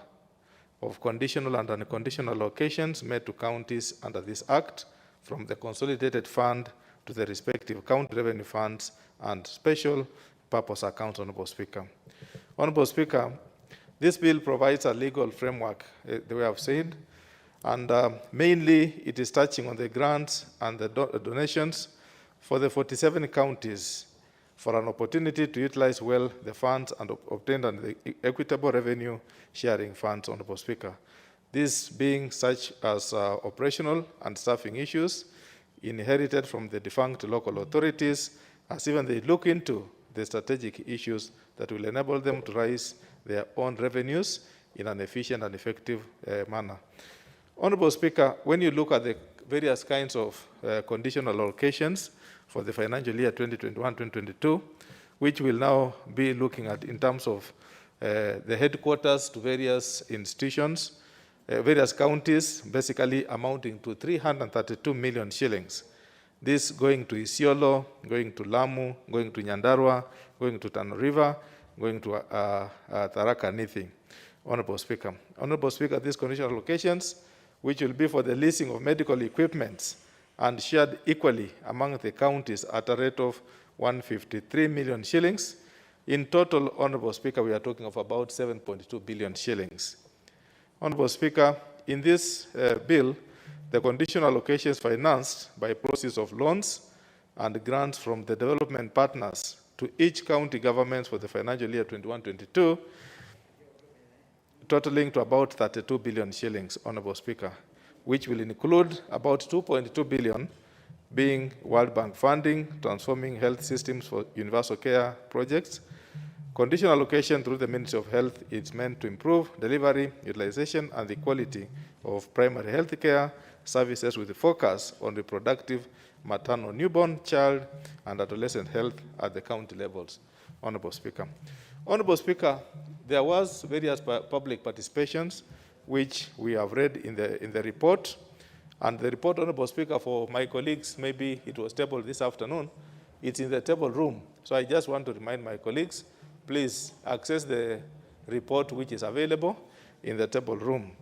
of conditional and unconditional allocations made to counties under this Act from the consolidated fund to the respective county revenue funds and special purpose accounts, Honorable Speaker. Honorable Speaker, this bill provides a legal framework, the way I've said, and mainly it is touching on the grants and the donations for the 47 counties for an opportunity to utilize well the funds and obtained under the equitable revenue sharing funds, Honorable Speaker. This being such as operational and staffing issues inherited from the defunct local authorities, as even they look into the strategic issues that will enable them to raise their own revenues in an efficient and effective manner. Honorable Speaker, when you look at the various kinds of conditional allocations for the financial year 2021-2022, which we'll now be looking at in terms of the headquarters to various institutions, various counties, basically amounting to 332 million shillings. This going to Isiolo, going to Lamu, going to Nyandarua, going to Tano River, going to Tharaka Nithi. Honorable Speaker. Honorable Speaker, these conditional allocations, which will be for the leasing of medical equipment and shared equally among the counties at a rate of 153 million shillings. In total, Honorable Speaker, we are talking of about 7.2 billion shillings. Honorable Speaker, in this bill, the conditional allocations financed by proceeds of loans and grants from the development partners to each county government for the financial year 21-22, totaling to about 32 billion shillings, Honorable Speaker, which will include about 2.2 billion being World Bank funding, transforming health systems for universal care projects. Conditional allocation through the Ministry of Health is meant to improve delivery, utilization, and the quality of primary health care services with a focus on reproductive, maternal, newborn, child, and adolescent health at the county levels. Honorable Speaker. Honorable Speaker, there was various public participations which we have read in the report. And the report, Honorable Speaker, for my colleagues, maybe it was tabled this afternoon. It's in the table room. So I just want to remind my colleagues, please access the report which is available in the table room.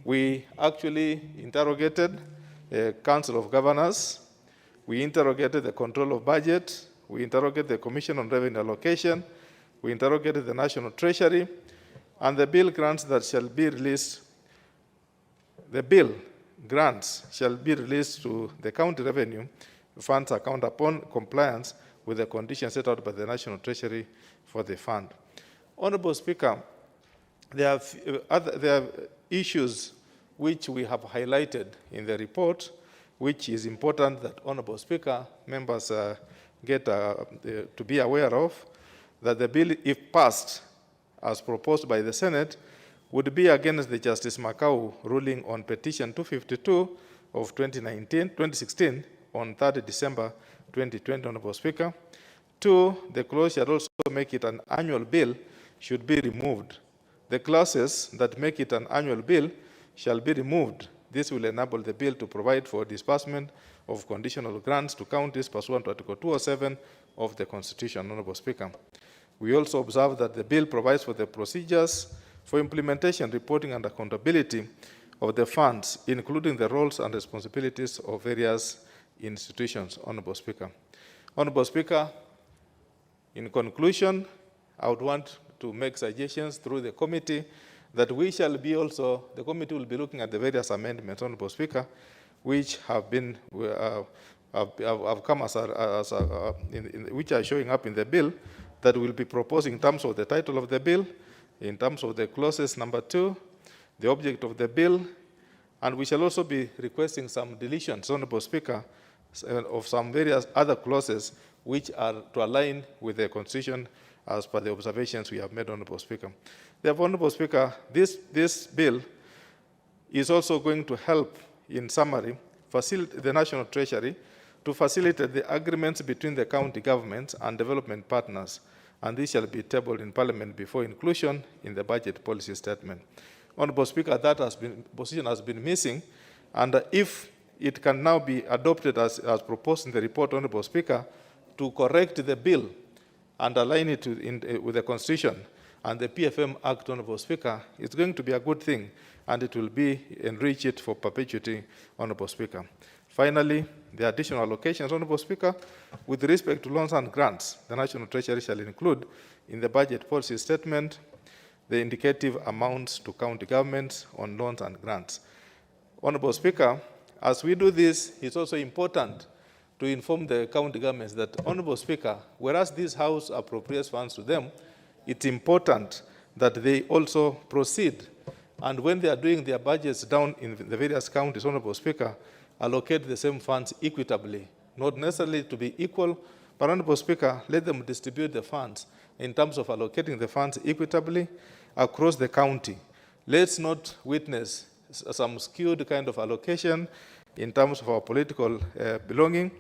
We actually interrogated the Council of Governors. We interrogated the Control of Budget. We interrogated the Commission on Revenue Allocation. We interrogated the National Treasury. And the bill grants that shall be released, the bill grants shall be released to the county revenue funds account upon compliance with the conditions set out by the National Treasury for the fund. Honorable Speaker, there are issues which we have highlighted in the report, which is important that, Honorable Speaker, members get to be aware of, that the bill, if passed as proposed by the Senate, would be against the Justice Makau ruling on petition 252 of 2016 on 3rd December 2020, Honorable Speaker. 2, the clause shall also make it an annual bill should be removed. The clauses that make it an annual bill shall be removed. This will enable the bill to provide for disbursement of conditional grants to counties pursuant to Article 207 of the Constitution, Honorable Speaker. We also observe that the bill provides for the procedures for implementation, reporting, and accountability of the funds, including the roles and responsibilities of various institutions, Honorable Speaker. Honorable Speaker, in conclusion, I would want to make suggestions through the committee that we shall be also, the committee will be looking at the various amendments, Honorable Speaker, which have been, have come which are showing up in the bill, that we'll be proposing in terms of the title of the bill, in terms of the clauses number 2, the object of the bill, and we shall also be requesting some deletions, Honorable Speaker, of some various other clauses which are to align with the Constitution as per the observations we have made, Honorable Speaker. Therefore, Honorable Speaker, this bill is also going to help, in summary, facilitate the National Treasury to facilitate the agreements between the county governments and development partners, and this shall be tabled in Parliament before inclusion in the budget policy statement. Honorable Speaker, that position has been missing, and if it can now be adopted as proposed in the report, Honorable Speaker, to correct the bill and align it with the Constitution and the PFM Act, Honorable Speaker, it's going to be a good thing, and it will be enrich it for perpetuity, Honorable Speaker. Finally, the additional allocations, Honorable Speaker, with respect to loans and grants, the National Treasury shall include in the budget policy statement the indicative amounts to county governments on loans and grants. Honorable Speaker, as we do this, it's also important to inform the county governments that, Honorable Speaker, whereas this House appropriates funds to them, it's important that they also proceed, and when they are doing their budgets down in the various counties, Honorable Speaker, allocate the same funds equitably, not necessarily to be equal, but Honorable Speaker, let them distribute the funds in terms of allocating the funds equitably across the county. Let's not witness some skewed kind of allocation in terms of our political belonging,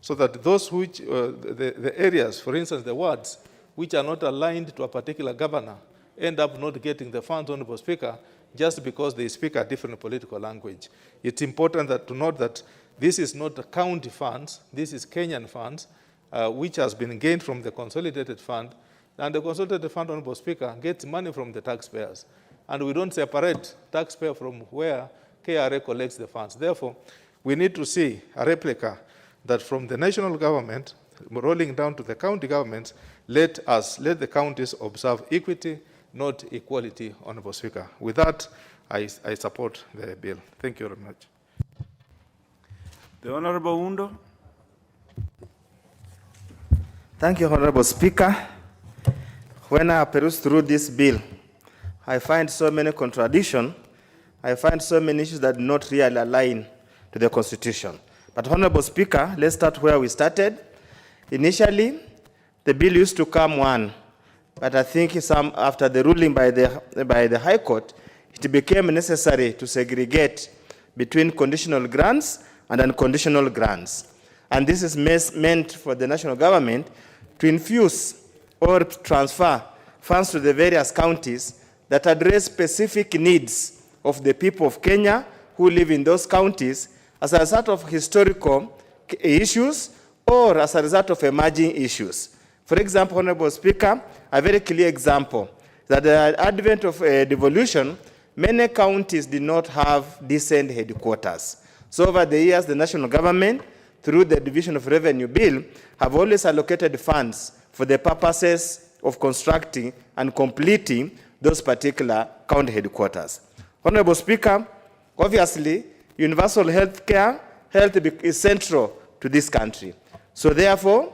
so that those which, the areas, for instance, the wards, which are not aligned to a particular governor, end up not getting the funds, Honorable Speaker, just because they speak a different political language. It's important to note that this is not county funds, this is Kenyan funds, which has been gained from the consolidated fund, and the consolidated fund, Honorable Speaker, gets money from the taxpayers. And we don't separate taxpayer from where KRA collects the funds. Therefore, we need to see a replica that from the national government, rolling down to the county governments, let the counties observe equity, not equality, Honorable Speaker. With that, I support the bill. Thank you very much. The Honorable Undo. Thank you, Honorable Speaker. When I peruse through this bill, I find so many contradictions. I find so many issues that do not really align to the Constitution. But Honorable Speaker, let's start where we started. Initially, the bill used to come one, but I think after the ruling by the High Court, it became necessary to segregate between conditional grants and unconditional grants. And this is meant for the national government to infuse or transfer funds to the various counties that address specific needs of the people of Kenya who live in those counties as a result of historical issues or as a result of emerging issues. For example, Honorable Speaker, a very clear example that the advent of devolution, many counties did not have decent headquarters. So over the years, the national government, through the Division of Revenue Bill, have always allocated funds for the purposes of constructing and completing those particular county headquarters. Honorable Speaker, obviously, universal health is central to this country. So therefore,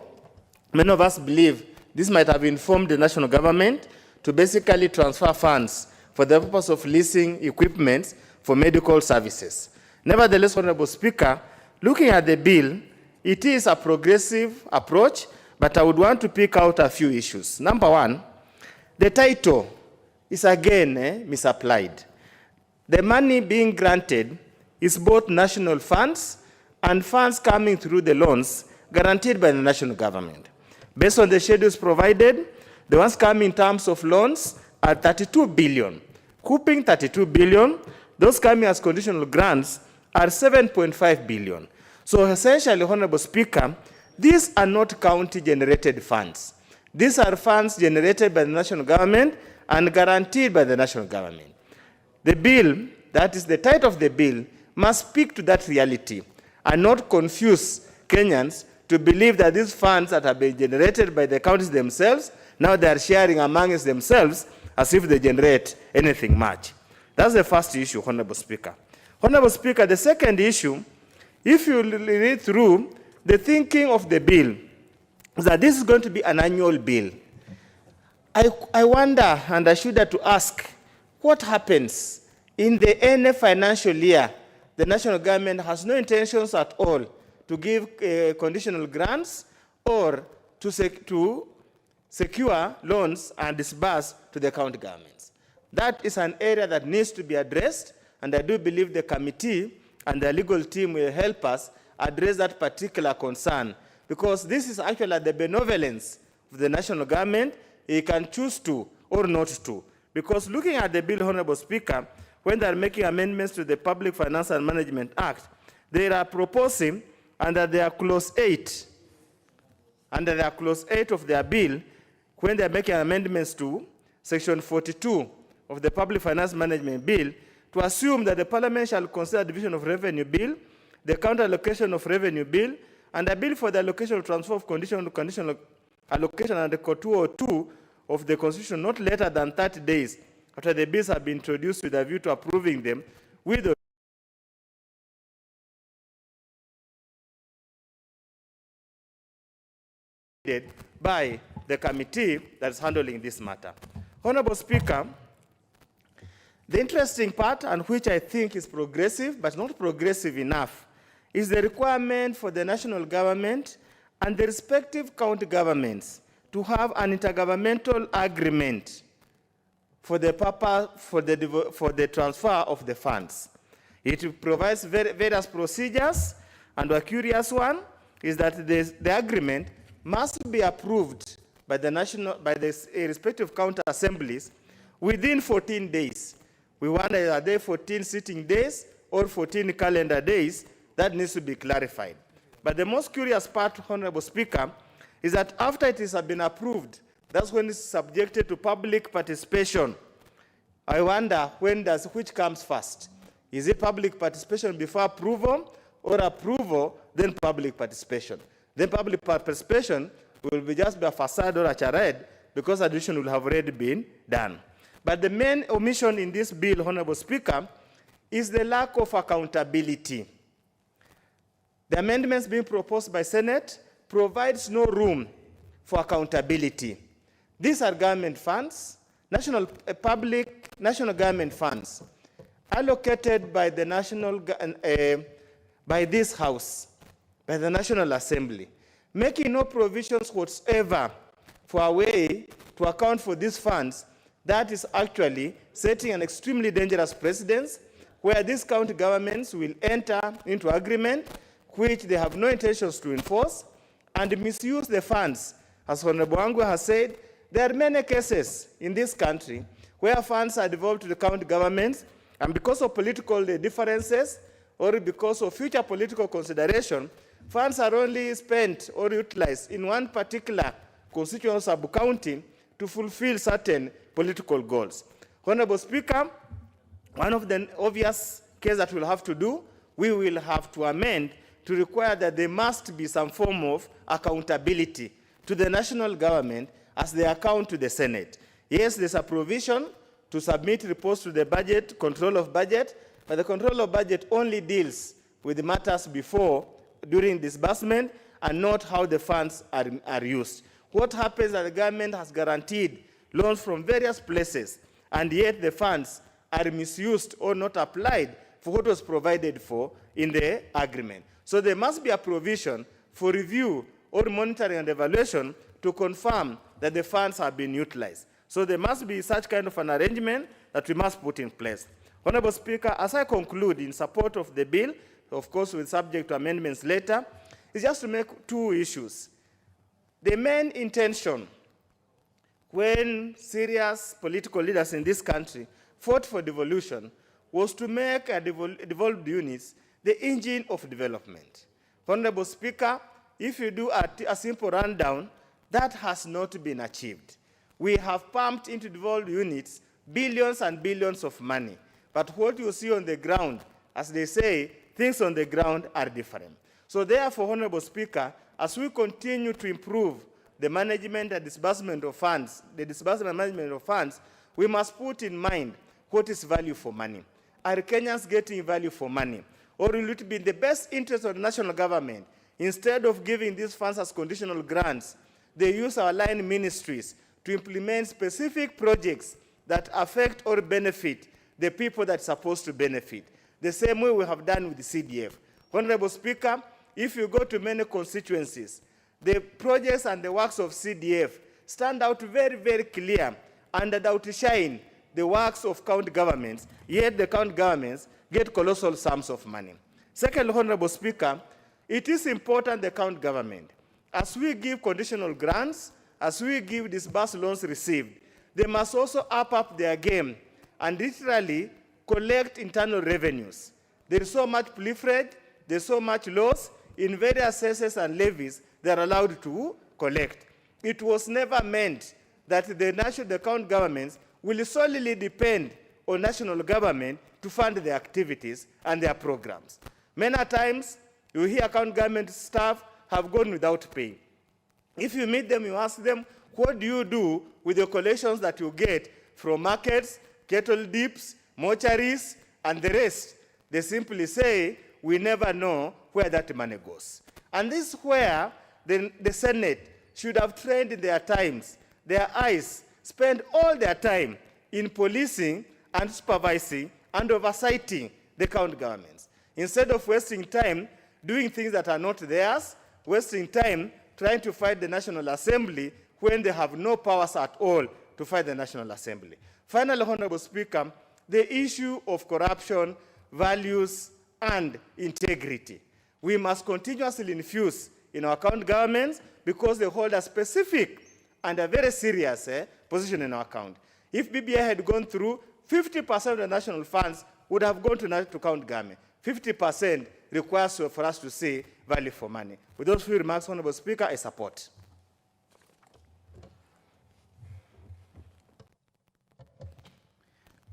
many of us believe this might have informed the national government to basically transfer funds for the purpose of leasing equipment for medical services. Nevertheless, Honorable Speaker, looking at the bill, it is a progressive approach, but I would want to pick out a few issues. Number one, the title is again misapplied. The money being granted is both national funds and funds coming through the loans guaranteed by the national government. Based on the schedules provided, the ones coming in terms of loans are 32 billion. Couping 32 billion, those coming as conditional grants are 7.5 billion. So essentially, Honorable Speaker, these are not county-generated funds. These are funds generated by the national government and guaranteed by the national government. The bill, that is the title of the bill, must speak to that reality and not confuse Kenyans to believe that these funds that have been generated by the counties themselves, now they are sharing amongst themselves as if they generate anything much. That's the first issue, Honorable Speaker. Honorable Speaker, the second issue, if you read through the thinking of the bill, is that this is going to be an annual bill. I wonder, and I should have to ask, what happens in the any financial year the national government has no intentions at all to give conditional grants or to secure loans and disburse to the county governments? That is an area that needs to be addressed, and I do believe the committee and the legal team will help us address that particular concern, because this is actually the benevolence of the national government. It can choose to or not to. Because looking at the bill, Honorable Speaker, when they are making amendments to the Public Finance and Management Act, they are proposing under their clause 8, of their bill, when they are making amendments to section 42 of the Public Finance Management Bill, to assume that the Parliament shall consider division of revenue bill, the counter allocation of revenue bill, and a bill for the allocation of transfer of conditional allocation under Code 202 of the Constitution not later than 30 days after the bills have been introduced with a view to approving them with the by the committee that is handling this matter. Honorable Speaker, the interesting part, and which I think is progressive but not progressive enough, is the requirement for the national government and the respective county governments to have an intergovernmental agreement for the purpose for the transfer of the funds. It provides various procedures, and a curious one is that the agreement must be approved by the respective county assemblies within 14 days. We wonder, are they 14 sitting days or 14 calendar days? That needs to be clarified. But the most curious part, Honorable Speaker, is that after it has been approved, that's when it's subjected to public participation. I wonder which comes first? Is it public participation before approval, or approval, then public participation? Then public participation will be just be a facade or a charade, because addition will have already been done. But the main omission in this bill, Honorable Speaker, is the lack of accountability. The amendments being proposed by Senate provides no room for accountability. These are government funds, national government funds, allocated by the by this House, by the National Assembly, making no provisions whatsoever for a way to account for these funds. That is actually setting an extremely dangerous precedent, where these county governments will enter into agreement which they have no intentions to enforce and misuse the funds. As Honorable Angwe has said, there are many cases in this country where funds are devolved to the county governments, and because of political differences or because of future political consideration, funds are only spent or utilized in one particular constitutional sub-county to fulfill certain political goals. Honorable Speaker, one of the obvious cases that we'll have to do, we will have to amend to require that there must be some form of accountability to the national government as they account to the Senate. Yes, there's a provision to submit reports to the budget, control of budget, but the control of budget only deals with the matters during disbursement, and not how the funds are used. What happens is that the government has guaranteed loans from various places, and yet the funds are misused or not applied for what was provided for in the agreement. So there must be a provision for review or monitoring and evaluation to confirm that the funds have been utilized. So there must be such kind of an arrangement that we must put in place. Honorable Speaker, as I conclude in support of the bill, of course with subject to amendments later, is just to make two issues. The main intention when serious political leaders in this country fought for devolution was to make devolved units the engine of development. Honorable Speaker, if you do a simple rundown, that has not been achieved. We have pumped into devolved units billions and billions of money, but what you see on the ground, as they say, things on the ground are different. So therefore, Honorable Speaker, as we continue to improve the management and disbursement of funds, we must put in mind what is value for money. Are Kenyans getting value for money? Or will it be in the best interest of the national government, instead of giving these funds as conditional grants, they use our line ministries to implement specific projects that affect or benefit the people that are supposed to benefit, the same way we have done with the CDF. Honorable Speaker, if you go to many constituencies, the projects and the works of CDF stand out very, very clear and outshine the works of county governments, yet the county governments get colossal sums of money. Second, Honorable Speaker, it is important the county government, as we give conditional grants, as we give disbursed loans received, they must also up their game and literally collect internal revenues. There is so much proliferate, there's so much loss in various cesses and levies they are allowed to collect. It was never meant that the county governments will solely depend on national government to fund their activities and their programs. Many times, you hear county government staff have gone without pay. If you meet them, you ask them, what do you do with the collections that you get from markets, cattle dips, mortuaries, and the rest? They simply say, we never know where that money goes. And this is where the Senate should have trained their eyes, spend all their time in policing and supervising and oversighting the county governments. Instead of wasting time doing things that are not theirs, wasting time trying to fight the National Assembly when they have no powers at all to fight the National Assembly. Finally, Honorable Speaker, the issue of corruption, values, and integrity. We must continuously infuse in our county governments because they hold a specific and a very serious position in our county. If BBI had gone through, 50% of the national funds would have gone to county government. 50% requires for us to see value for money. With those few remarks, Honorable Speaker, I support.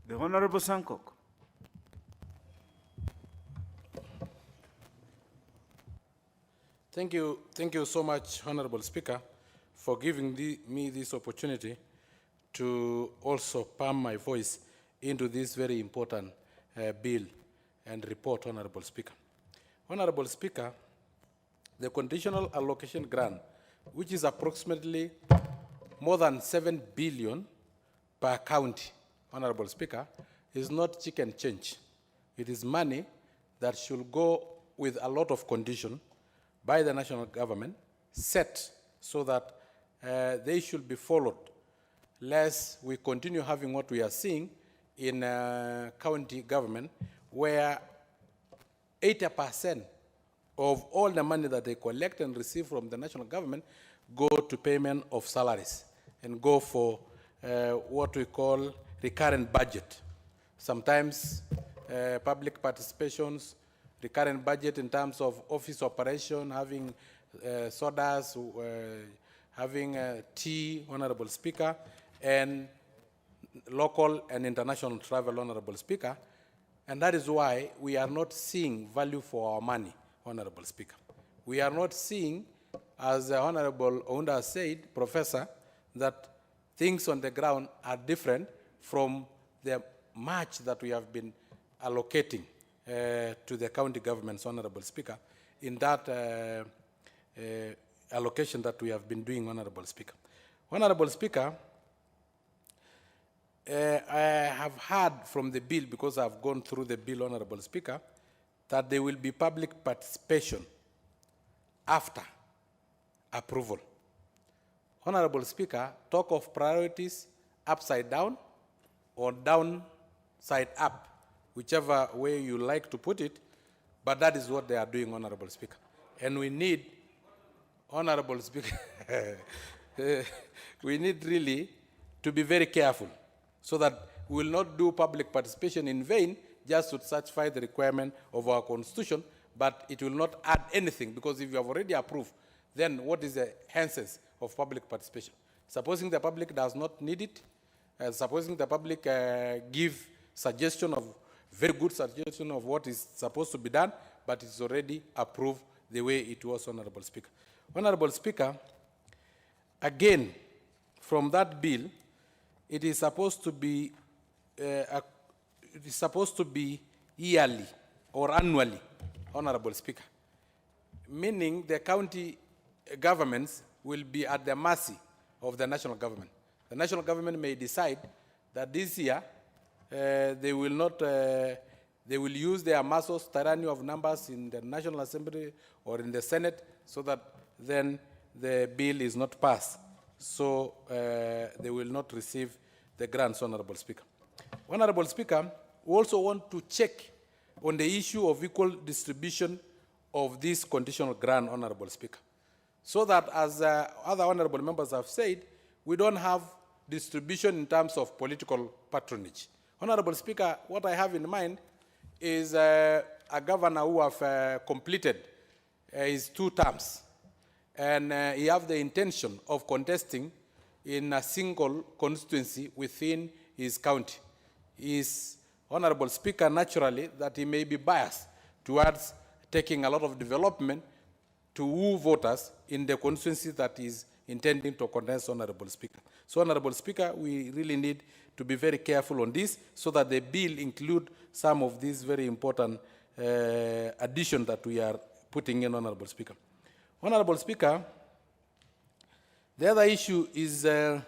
The Honorable Sankok. Thank you so much, Honorable Speaker, for giving me this opportunity to also palm my voice into this very important bill and report, Honorable Speaker. Honorable Speaker, the conditional allocation grant, which is approximately more than 7 billion per county, Honorable Speaker, is not chicken change. It is money that should go with a lot of condition by the national government, set so that they should be followed, lest we continue having what we are seeing in county government, where 80% of all the money that they collect and receive from the national government go to payment of salaries and go for what we call recurrent budget. Sometimes public participations, recurrent budget in terms of office operation, having sodas, having tea, Honorable Speaker, and local and international travel, Honorable Speaker. And that is why we are not seeing value for our money, Honorable Speaker. We are not seeing, as the Honorable Ounda said, Professor, that things on the ground are different from the much that we have been allocating to the county governments, Honorable Speaker, in that allocation that we have been doing, Honorable Speaker. Honorable Speaker, I have heard from the bill, because I've gone through the bill, Honorable Speaker, that there will be public participation after approval. Honorable Speaker, talk of priorities upside down or downside up, whichever way you like to put it, but that is what they are doing, Honorable Speaker. And we need, Honorable Speaker, we need really to be very careful so that we will not do public participation in vain just to satisfy the requirement of our Constitution, but it will not add anything, because if you have already approved, then what is the essence of public participation? Supposing the public does not need it, supposing the public give suggestion of, very good suggestion of what is supposed to be done, but it's already approved the way it was, Honorable Speaker. Honorable Speaker, again, from that bill, it is supposed to be yearly or annually, Honorable Speaker, meaning the county governments will be at the mercy of the national government. The national government may decide that this year they will not, they will use their muscles, tyranny of numbers in the National Assembly or in the Senate, so that then the bill is not passed. So they will not receive the grants, Honorable Speaker. Honorable Speaker, we also want to check on the issue of equal distribution of this conditional grant, Honorable Speaker, so that, as other honorable members have said, we don't have distribution in terms of political patronage. Honorable Speaker, what I have in mind is a governor who have completed his 2 terms, and he have the intention of contesting in a single constituency within his county. Is, Honorable Speaker, naturally that he may be biased towards taking a lot of development to woo voters in the constituency that is intending to contest, Honorable Speaker. So, Honorable Speaker, we really need to be very careful on this so that the bill include some of these very important additions that we are putting in, Honorable Speaker. Honorable Speaker, the other issue is the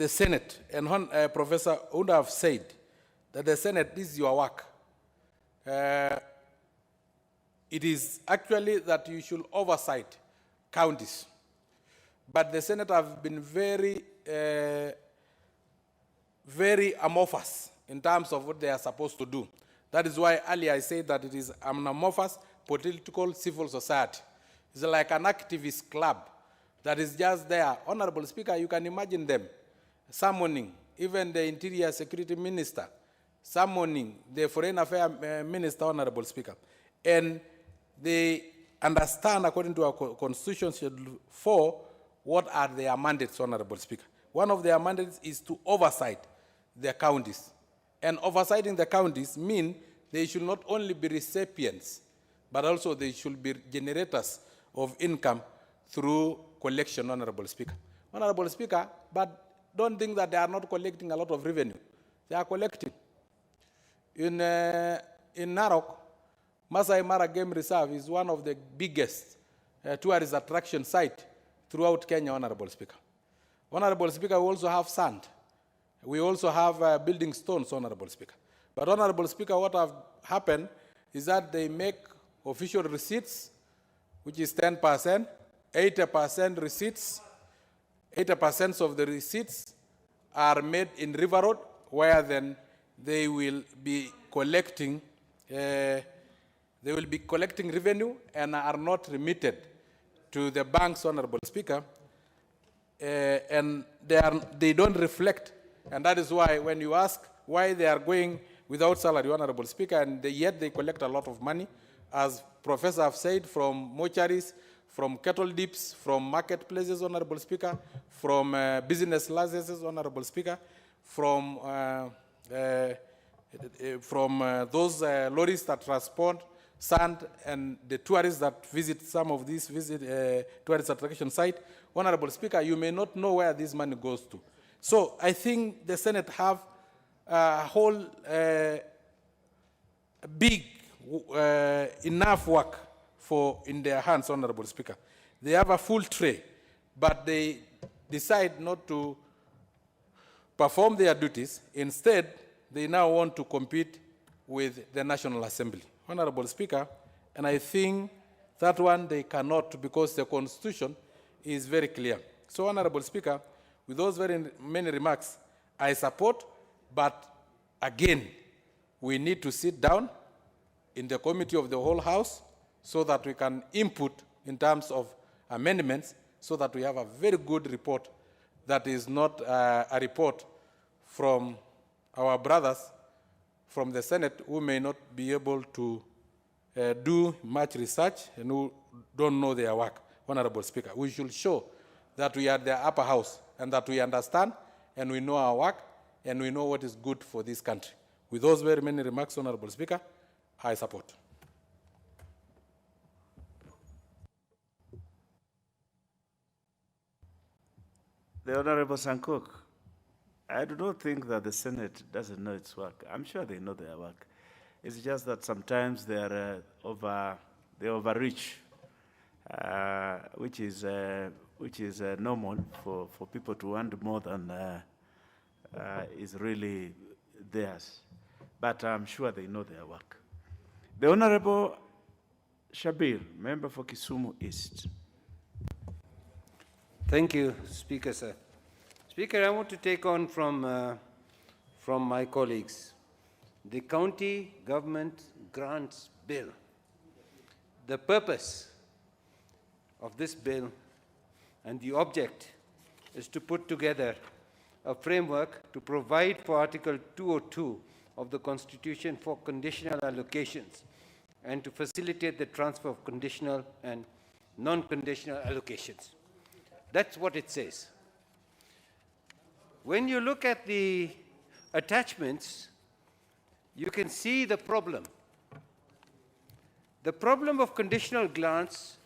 Senate. And Professor Unda have said that the Senate, this is your work. It is actually that you should oversight counties. But the Senate have been very amorphous in terms of what they are supposed to do. That is why earlier I said that it is an amorphous political civil society. It's like an activist club that is just there. Honorable Speaker, you can imagine them summoning even the Interior Security Minister, summoning the Foreign Affairs Minister, Honorable Speaker. And they understand, according to our Constitution, Schedule 4, what are their mandates, Honorable Speaker. One of their mandates is to oversight the counties. And oversighting the counties mean they should not only be recipients, but also they should be generators of income through collection, Honorable Speaker. Honorable Speaker, but don't think that they are not collecting a lot of revenue. They are collecting. In Narok, Masai Mara Game Reserve is one of the biggest tourist attraction site throughout Kenya, Honorable Speaker. Honorable Speaker, we also have sand. We also have building stones, Honorable Speaker. But Honorable Speaker, what have happened is that they make official receipts, which is 10%, 80% receipts, 80% of the receipts are made in River Road, where then they will be collecting revenue and are not remitted to the banks, Honorable Speaker, and they don't reflect. And that is why when you ask why they are going without salary, Honorable Speaker, and yet they collect a lot of money, as Professor have said, from mortuaries, from cattle dips, from marketplaces, Honorable Speaker, from business licenses, Honorable Speaker, from those lorries that transport sand and the tourists that visit some of these tourist attraction sites. Honorable Speaker, you may not know where this money goes to. So I think the Senate have a whole big enough work in their hands, Honorable Speaker. They have a full tray, but they decide not to perform their duties. Instead, they now want to compete with the National Assembly. Honorable Speaker, and I think that one they cannot, because the Constitution is very clear. So, Honorable Speaker, with those very many remarks, I support, but again, we need to sit down in the committee of the whole House so that we can input in terms of amendments so that we have a very good report that is not a report from our brothers from the Senate who may not be able to do much research and who don't know their work. Honorable Speaker, we should show that we are the upper house and that we understand and we know our work and we know what is good for this country. With those very many remarks, Honorable Speaker, I support. The Honorable Sankok, I do not think that the Senate doesn't know its work. I'm sure they know their work. It's just that sometimes they overreach, which is normal for people to want more than is really theirs. But I'm sure they know their work. The Honorable Shabir, member for Kisumu East. Thank you, Speaker, sir. Speaker, I want to take on from my colleagues. The County Government Grants Bill. The purpose of this bill and the object is to put together a framework to provide for Article 202 of the Constitution for conditional allocations and to facilitate the transfer of conditional and non-conditional allocations. That's what it says. When you look at the attachments, you can see the problem. The problem of conditional grants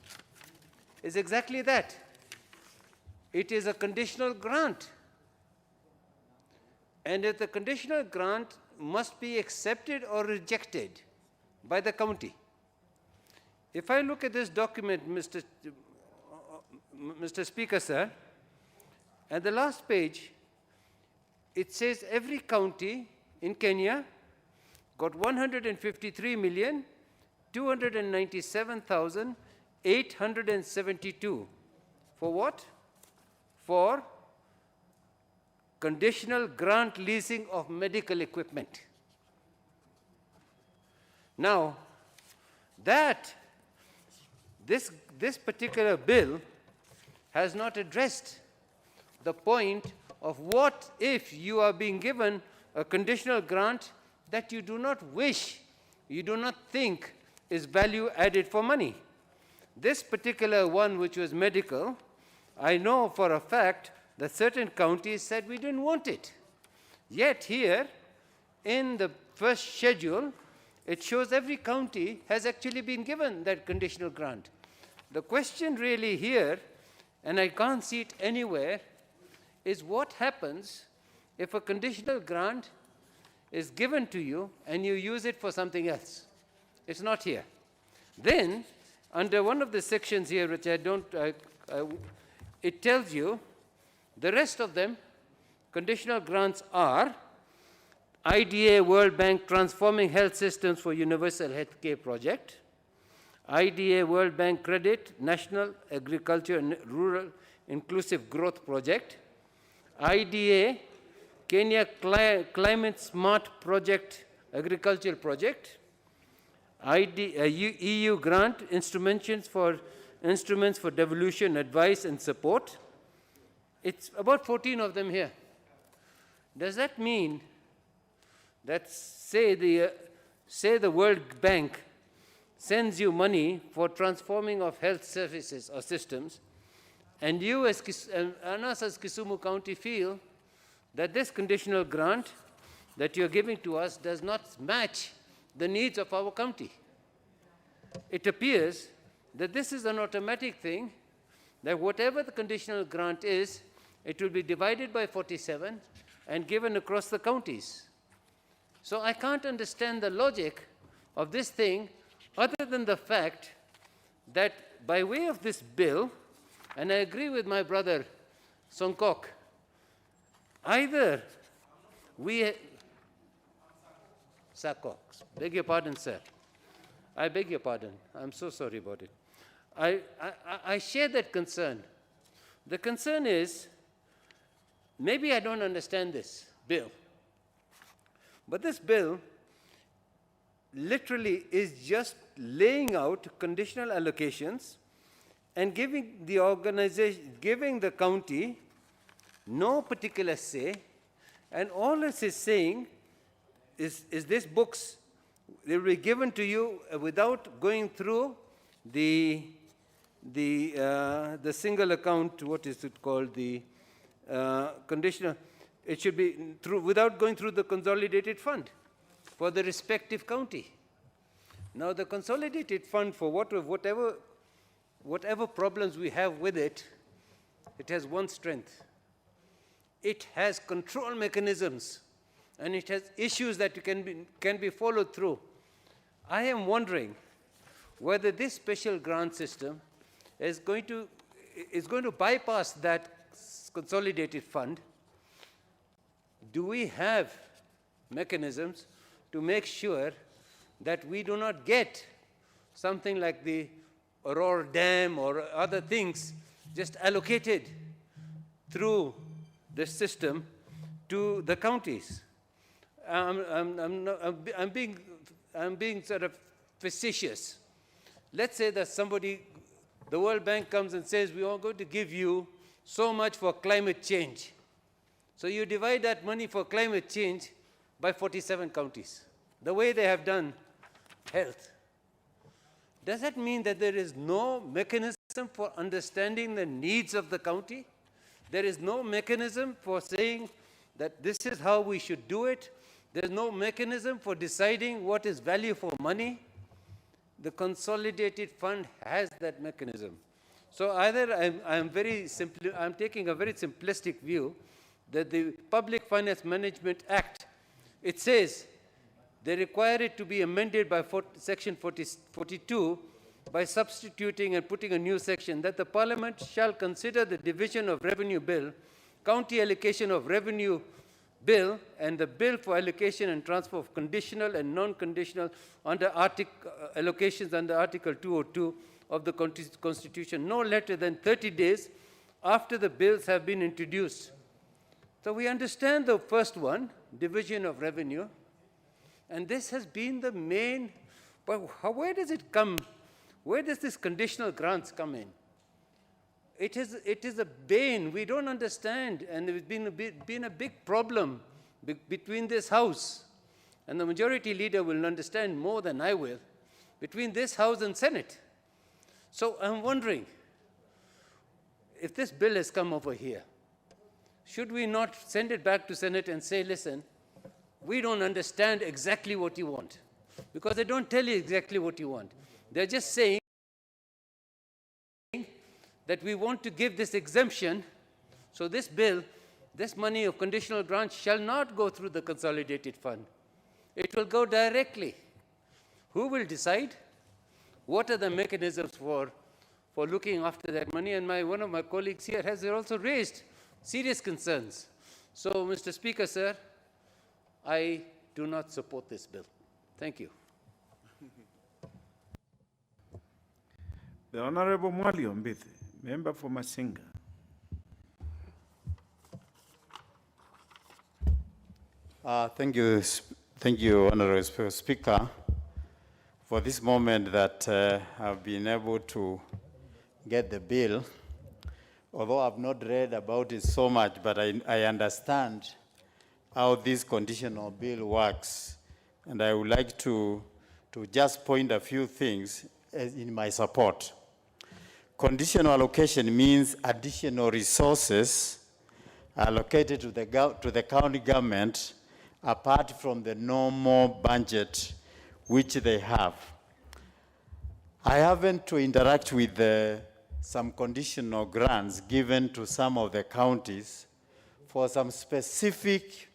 is exactly that. It is a conditional grant. And if the conditional grant must be accepted or rejected by the county. If I look at this document, Mr. Speaker, sir, at the last page, it says every county in Kenya got 153,297,872. For what? For conditional grant leasing of medical equipment. Now, this particular bill has not addressed the point of what if you are being given a conditional grant that you do not wish, you do not think is value added for money. This particular one, which was medical, I know for a fact that certain counties said we didn't want it. Yet here, in the first schedule, it shows every county has actually been given that conditional grant. The question really here, and I can't see it anywhere, is what happens if a conditional grant is given to you and you use it for something else? It's not here. Then, under one of the sections here, which I don't, it tells you the rest of them, conditional grants are IDA World Bank Transforming Health Systems for Universal Healthcare Project, IDA World Bank Credit National Agriculture and Rural Inclusive Growth Project, IDA Kenya Climate Smart Project Agricultural Project, EU Grant Instruments for Devolution, Advice and Support. It's about 14 of them here. Does that mean that, say the World Bank sends you money for transforming of health services or systems, and you as us as Kisumu County feel that this conditional grant that you're giving to us does not match the needs of our county? It appears that this is an automatic thing, that whatever the conditional grant is, it will be divided by 47 and given across the counties. So I can't understand the logic of this thing other than the fact that by way of this bill, and I agree with my brother Songkok, either we... Sakok, beg your pardon, sir. I beg your pardon. I'm so sorry about it. I share that concern The concern is, maybe I don't understand this bill, but this bill literally is just laying out conditional allocations and giving the organization, giving the county no particular say, and all it is saying is this books, they will be given to you without going through the single account, what is it called, the conditional, it should be through, without going through the consolidated fund for the respective county. Now the consolidated fund, for whatever problems we have with it, it has one strength. It has control mechanisms, and it has issues that can be followed through. I am wondering whether this special grant system is going to bypass that consolidated fund. Do we have mechanisms to make sure that we do not get something like the Aurora Dam or other things just allocated through the system to the counties? I'm being sort of facetious. Let's say that the World Bank comes and says, we are going to give you so much for climate change. So you divide that money for climate change by 47 counties, the way they have done health. Does that mean that there is no mechanism for understanding the needs of the county? There is no mechanism for saying that this is how we should do it? There's no mechanism for deciding what is value for money? The consolidated fund has that mechanism. So either I'm taking a very simplistic view that the Public Finance Management Act, it says they require it to be amended by section 42 by substituting and putting a new section that the Parliament shall consider the division of revenue bill, county allocation of revenue bill, and the bill for allocation and transfer of conditional and non-conditional allocations under Article 202 of the Constitution no later than 30 days after the bills have been introduced. So we understand the first one, division of revenue, and this has been the main, but where does it come? Where does this conditional grants come in? It is a bane. We don't understand, and it's been a big problem between this House, and the majority leader will understand more than I will, between this House and Senate. So I'm wondering, if this bill has come over here, should we not send it back to Senate and say, listen, we don't understand exactly what you want, because they don't tell you exactly what you want. They're just saying that we want to give this exemption, so this bill, this money of conditional grants shall not go through the consolidated fund. It will go directly. Who will decide? What are the mechanisms for looking after that money? And one of my colleagues here has also raised serious concerns. So, Mr. Speaker, sir, I do not support this bill. Thank you. The Honorable Mwali Ombithi, member for Masinga. Thank you, Honorable Speaker, for this moment that I've been able to get the bill. Although I've not read about it so much, but I understand how this conditional bill works. And I would like to just point a few things in my support. Conditional allocation means additional resources allocated to the county government apart from the normal budget which they have. I happen to interact with some conditional grants given to some of the counties for some specific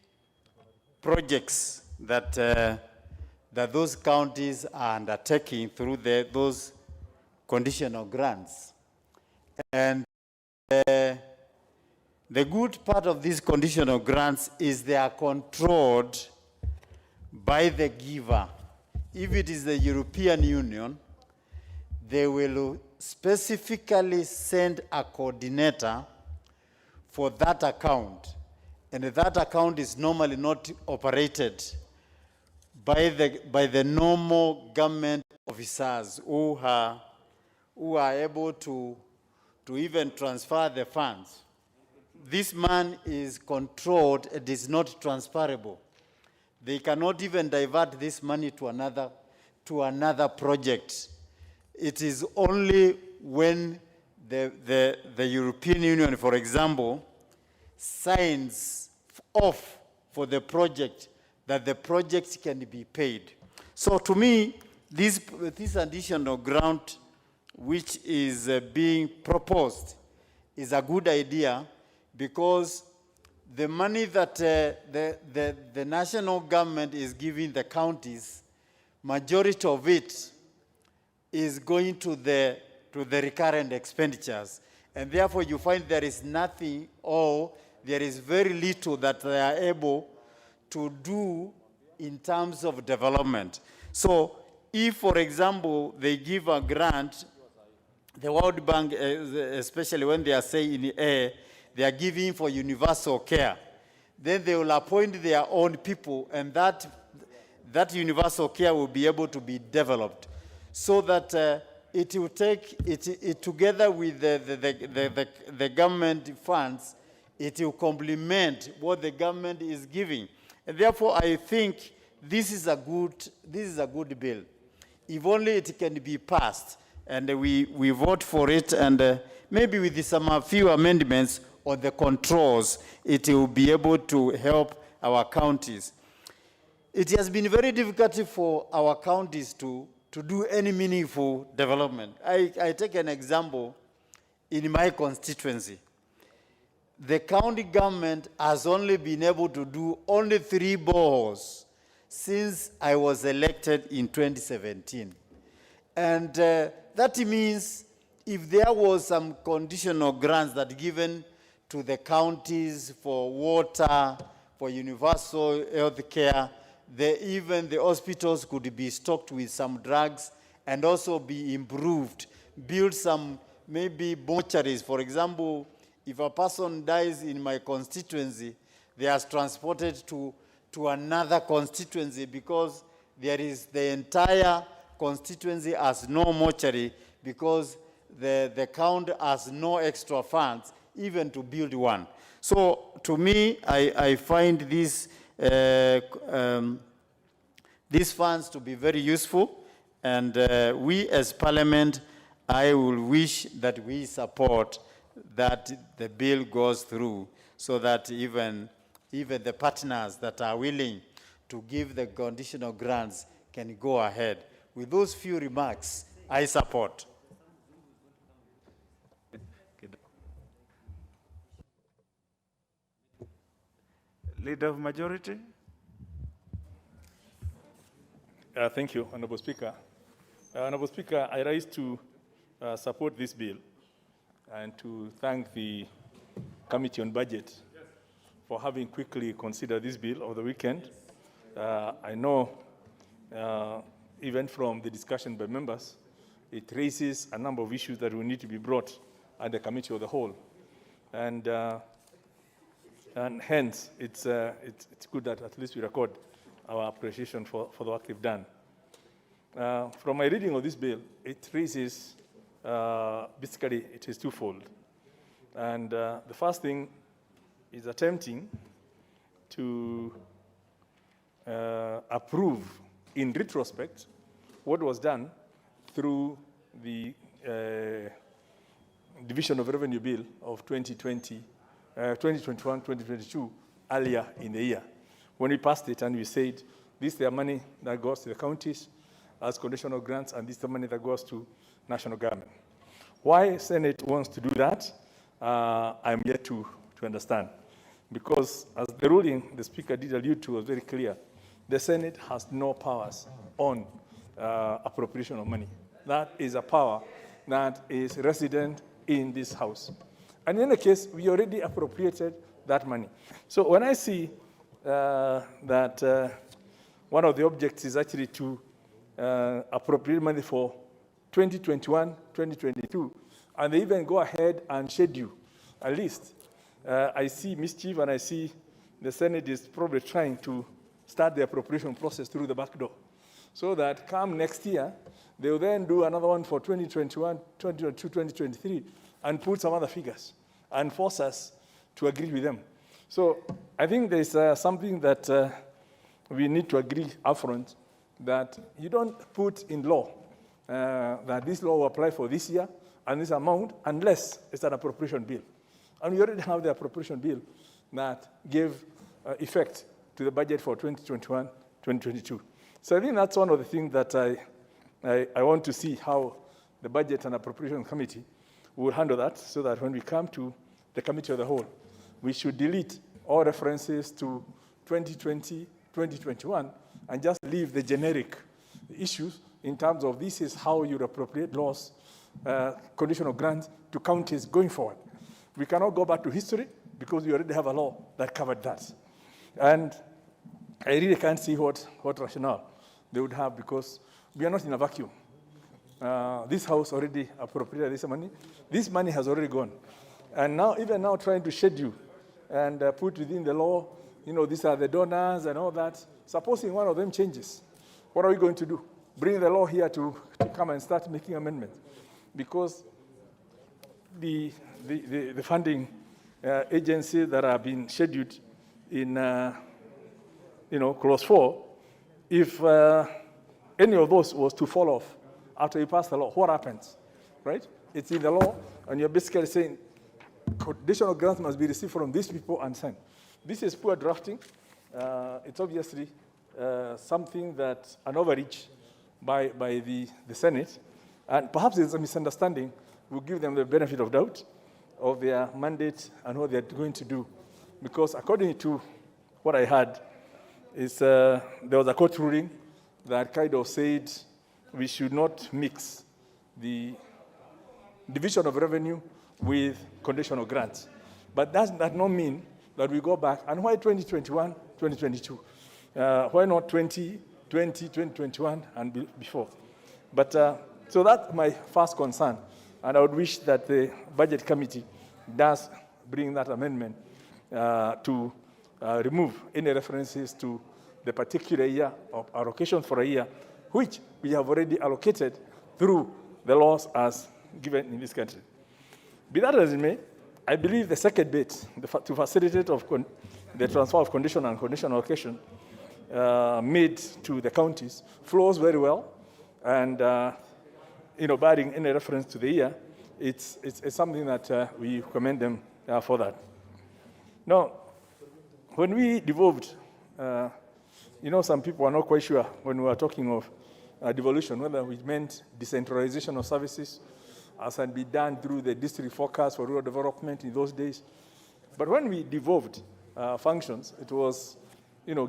projects that those counties are undertaking through those conditional grants. And the good part of these conditional grants is they are controlled by the giver. If it is the European Union, they will specifically send a coordinator for that account, and that account is normally not operated by the normal government officers who are able to even transfer the funds. This man is controlled, it is not transferable. They cannot even divert this money to another project. It is only when the European Union, for example, signs off for the project that the project can be paid. So to me, this additional grant which is being proposed is a good idea, because the money that the national government is giving the counties, majority of it is going to the recurrent expenditures. And therefore you find there is nothing, or there is very little that they are able to do in terms of development. So if, for example, they give a grant, the World Bank, especially when they are saying they are giving for universal care, then they will appoint their own people, and that universal care will be able to be developed, so that it will take it together with the government funds. It will complement what the government is giving, and therefore I think this is a good bill. If only it can be passed, and we vote for it, and maybe with a few amendments on the controls, it will be able to help our counties. It has been very difficult for our counties to do any meaningful development. I take an example in my constituency. The county government has only been able to do only 3 boreholes since I was elected in 2017. And that means if there was some conditional grants that given to the counties for water, for universal health care, even the hospitals could be stocked with some drugs and also be improved. Build some maybe mortuaries. For example, if a person dies in my constituency, they are transported to another constituency, because there is the entire constituency has no mortuary, because the county has no extra funds even to build one. So to me, I find these funds to be very useful, and we as Parliament, I will wish that we support that the bill goes through, so that even the partners that are willing to give the conditional grants can go ahead. With those few remarks, I support. Leader of Majority. Thank you, Honorable Speaker. Honorable Speaker, I rise to support this bill and to thank the Committee on Budget for having quickly considered this bill over the weekend. I know, even from the discussion by members, it raises a number of issues that will need to be brought at the Committee of the Whole. And hence, it's good that at least we record our appreciation for the work they've done. From my reading of this bill, it raises, basically, it is twofold. And the first thing is attempting to approve in retrospect what was done through the Division of Revenue Bill of 2021-2022 earlier in the year, when we passed it and we said, this is the money that goes to the counties as conditional grants, and this is the money that goes to national government. Why Senate wants to do that, I'm yet to understand. Because as the ruling the Speaker did allude to was very clear, the Senate has no powers on appropriation of money. That is a power that is resident in this House. And in any case, we already appropriated that money. So when I see that one of the objects is actually to appropriate money for 2021, 2022, and they even go ahead and schedule at least I see mischief, and I see the Senate is probably trying to start the appropriation process through the back door, so that come next year, they will then do another one for 2021, 2022, 2023, and put some other figures and force us to agree with them. So I think there's something that we need to agree upfront, that you don't put in law that this law will apply for this year and this amount unless it's an appropriation bill. And we already have the appropriation bill that gave effect to the budget for 2021, 2022. So I think that's one of the things that I want to see how the Budget and Appropriation Committee will handle that, so that when we come to the Committee of the Whole, we should delete all references to 2020, 2021, and just leave the generic issues in terms of this is how you appropriate laws, conditional grants to counties going forward. We cannot go back to history because we already have a law that covered that. And I really can't see what rationale they would have, because we are not in a vacuum. This House already appropriated this money. This money has already gone. And now, even now, trying to schedule and put within the law, these are the donors and all that. Supposing one of them changes, what are we going to do? Bring the law here to come and start making amendments? Because the funding agencies that have been scheduled in clause 4, if any of those was to fall off after you pass the law, what happens, right? It's in the law, and you're basically saying conditional grants must be received from these people and sent. This is poor drafting. It's obviously something that an overreach by the Senate, and perhaps there's a misunderstanding. We'll give them the benefit of doubt of their mandate and what they're going to do. Because according to what I heard, is there was a court ruling that kind of said we should not mix the division of revenue with conditional grants. But that does not mean that we go back. And why 2021, 2022? Why not 2020, 2021, and before? But so that's my first concern. And I would wish that the Budget Committee does bring that amendment to remove any references to the particular year of allocation for a year, which we have already allocated through the laws as given in this country. Be that as it may, I believe the second bit, to facilitate the transfer of conditional and conditional allocation made to the counties, flows very well, and barring any reference to the year, it's something that we commend them for that. Now, when we devolved, some people are not quite sure when we were talking of devolution, whether we meant decentralization of services as can be done through the district forecast for rural development in those days. But when we devolved functions, it was,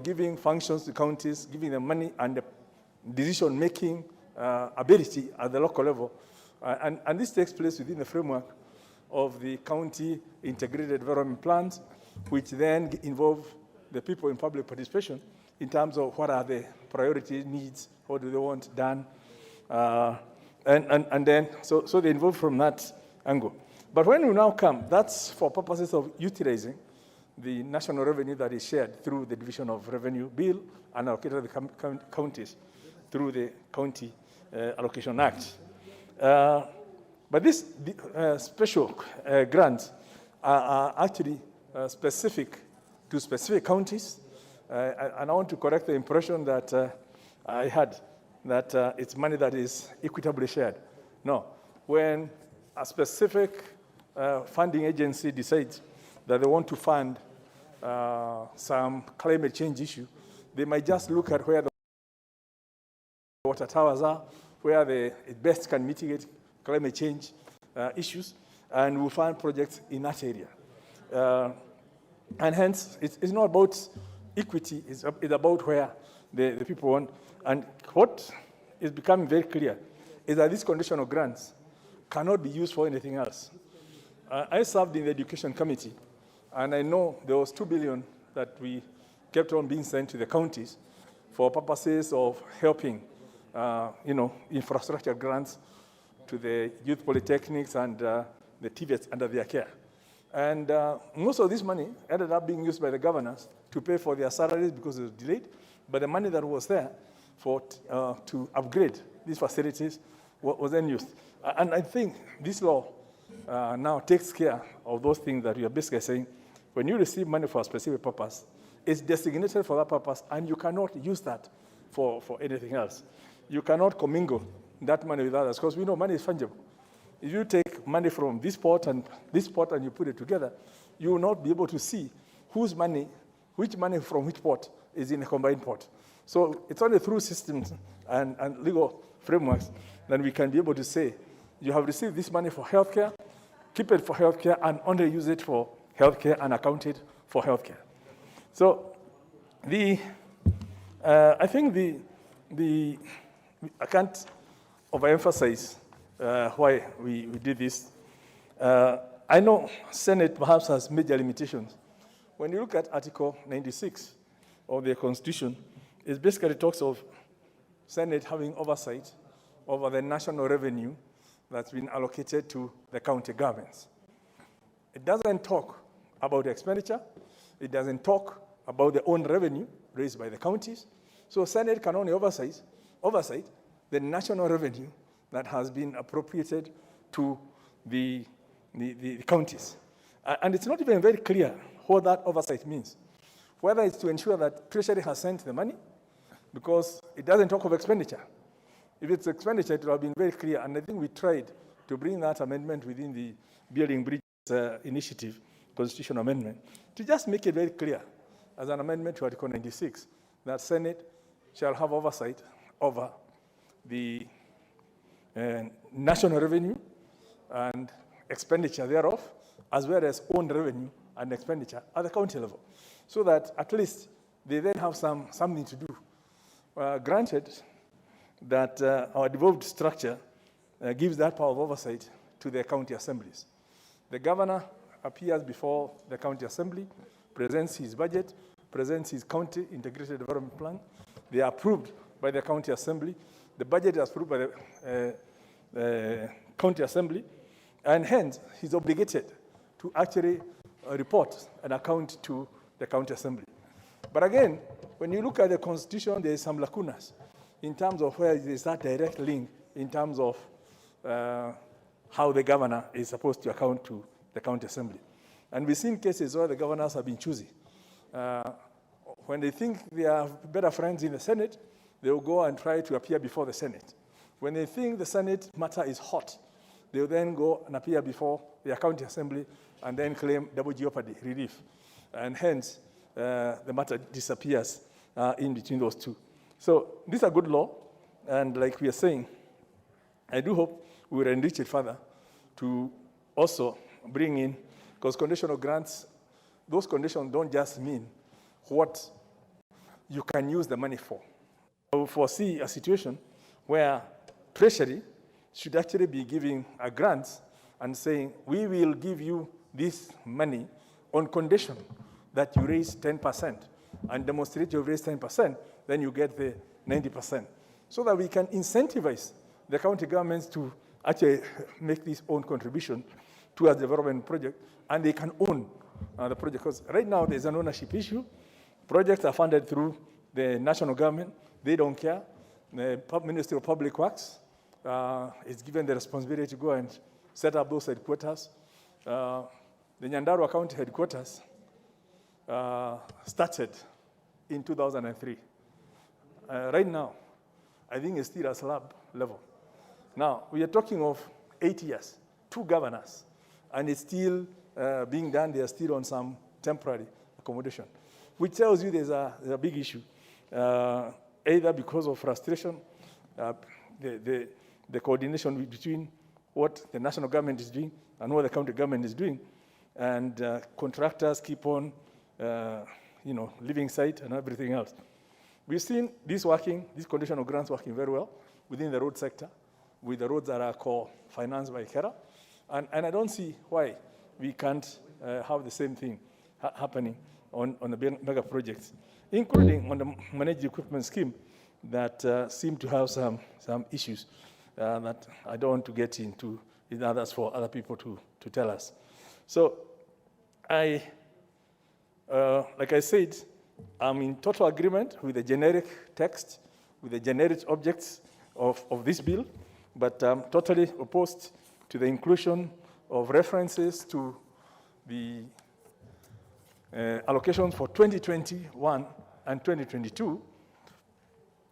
giving functions to counties, giving them money and the decision-making ability at the local level. And this takes place within the framework of the county integrated development plans, which then involve the people in public participation in terms of what are the priority needs, what do they want done, and then, so they involve from that angle. But when we now come, that's for purposes of utilizing the national revenue that is shared through the Division of Revenue Bill and allocated to the counties through the County Allocation Act. But these special grants are actually specific to specific counties. And I want to correct the impression that I had that it's money that is equitably shared. No. When a specific funding agency decides that they want to fund some climate change issue, they might just look at where the water towers are, where it best can mitigate climate change issues, and we'll find projects in that area. And hence, it's not about equity, it's about where the people want. And what is becoming very clear is that these conditional grants cannot be used for anything else. I served in the Education Committee, and I know there was $2 billion that we kept on being sent to the counties for purposes of helping, infrastructure grants to the youth polytechnics and the TVETs under their care. And most of this money ended up being used by the governors to pay for their salaries because it was delayed. But the money that was there for to upgrade these facilities was then used. And I think this law now takes care of those things that we are basically saying. When you receive money for a specific purpose, it's designated for that purpose, and you cannot use that for anything else. You cannot commingle that money with others, because we know money is fungible. If you take money from this pot and you put it together, you will not be able to see whose money, which money from which pot is in a combined pot. So it's only through systems and legal frameworks that we can be able to say, you have received this money for healthcare, keep it for healthcare, and only use it for healthcare and account it for healthcare. So I think I can't overemphasize why we did this. I know Senate perhaps has major limitations. When you look at Article 96 of the Constitution, it basically talks of Senate having oversight over the national revenue that's been allocated to the county governments. It doesn't talk about expenditure. It doesn't talk about the own revenue raised by the counties. So Senate can only oversight the national revenue that has been appropriated to the counties. And it's not even very clear what that oversight means. Whether it's to ensure that Treasury has sent the money, because it doesn't talk of expenditure. If it's expenditure, it would have been very clear, and I think we tried to bring that amendment within the Building Bridges Initiative, Constitutional Amendment, to just make it very clear, as an amendment to Article 96, that Senate shall have oversight over the national revenue and expenditure thereof, as well as own revenue and expenditure at the county level, so that at least they then have something to do. Granted that our devolved structure gives that power of oversight to the county assemblies. The governor appears before the county assembly, presents his budget, presents his county integrated development plan. They are approved by the county assembly. The budget is approved by the county assembly, and hence he's obligated to actually report an account to the county assembly. But again, when you look at the Constitution, there is some lacunas in terms of where there is that direct link in terms of how the governor is supposed to account to the county assembly. And we've seen cases where the governors have been choosy. When they think they are better friends in the Senate, they will go and try to appear before the Senate. When they think the Senate matter is hot, they will then go and appear before the county assembly and then claim double jeopardy relief. And hence, the matter disappears in between those two. So this is a good law, and like we are saying, I do hope we will enrich it further to also bring in, because conditional grants, those conditions don't just mean what you can use the money for. I will foresee a situation where Treasury should actually be giving a grant and saying, we will give you this money on condition that you raise 10% and demonstrate you've raised 10%, then you get the 90%. So that we can incentivize the county governments to actually make this own contribution towards the development project, and they can own the project. Because right now there's an ownership issue. Projects are funded through the national government. They don't care. The Ministry of Public Works is given the responsibility to go and set up those headquarters. The Nyandarua County headquarters started in 2003. Right now, I think it's still at slab level. Now, we are talking of 8 years, 2 governors, and it's still being done. They are still on some temporary accommodation, which tells you there's a big issue, either because of frustration, the coordination between what the national government is doing and what the county government is doing, and contractors keep on, leaving site and everything else. We've seen this working, these conditional grants working very well within the road sector, with the roads that are co-financed by KERA, and I don't see why we can't have the same thing happening on the mega projects, including on the managed equipment scheme that seem to have some issues that I don't want to get into. That's for other people to tell us. So Like I said, I'm in total agreement with the generic text, with the generic objects of this bill, but I'm totally opposed to the inclusion of references to the allocations for 2021 and 2022,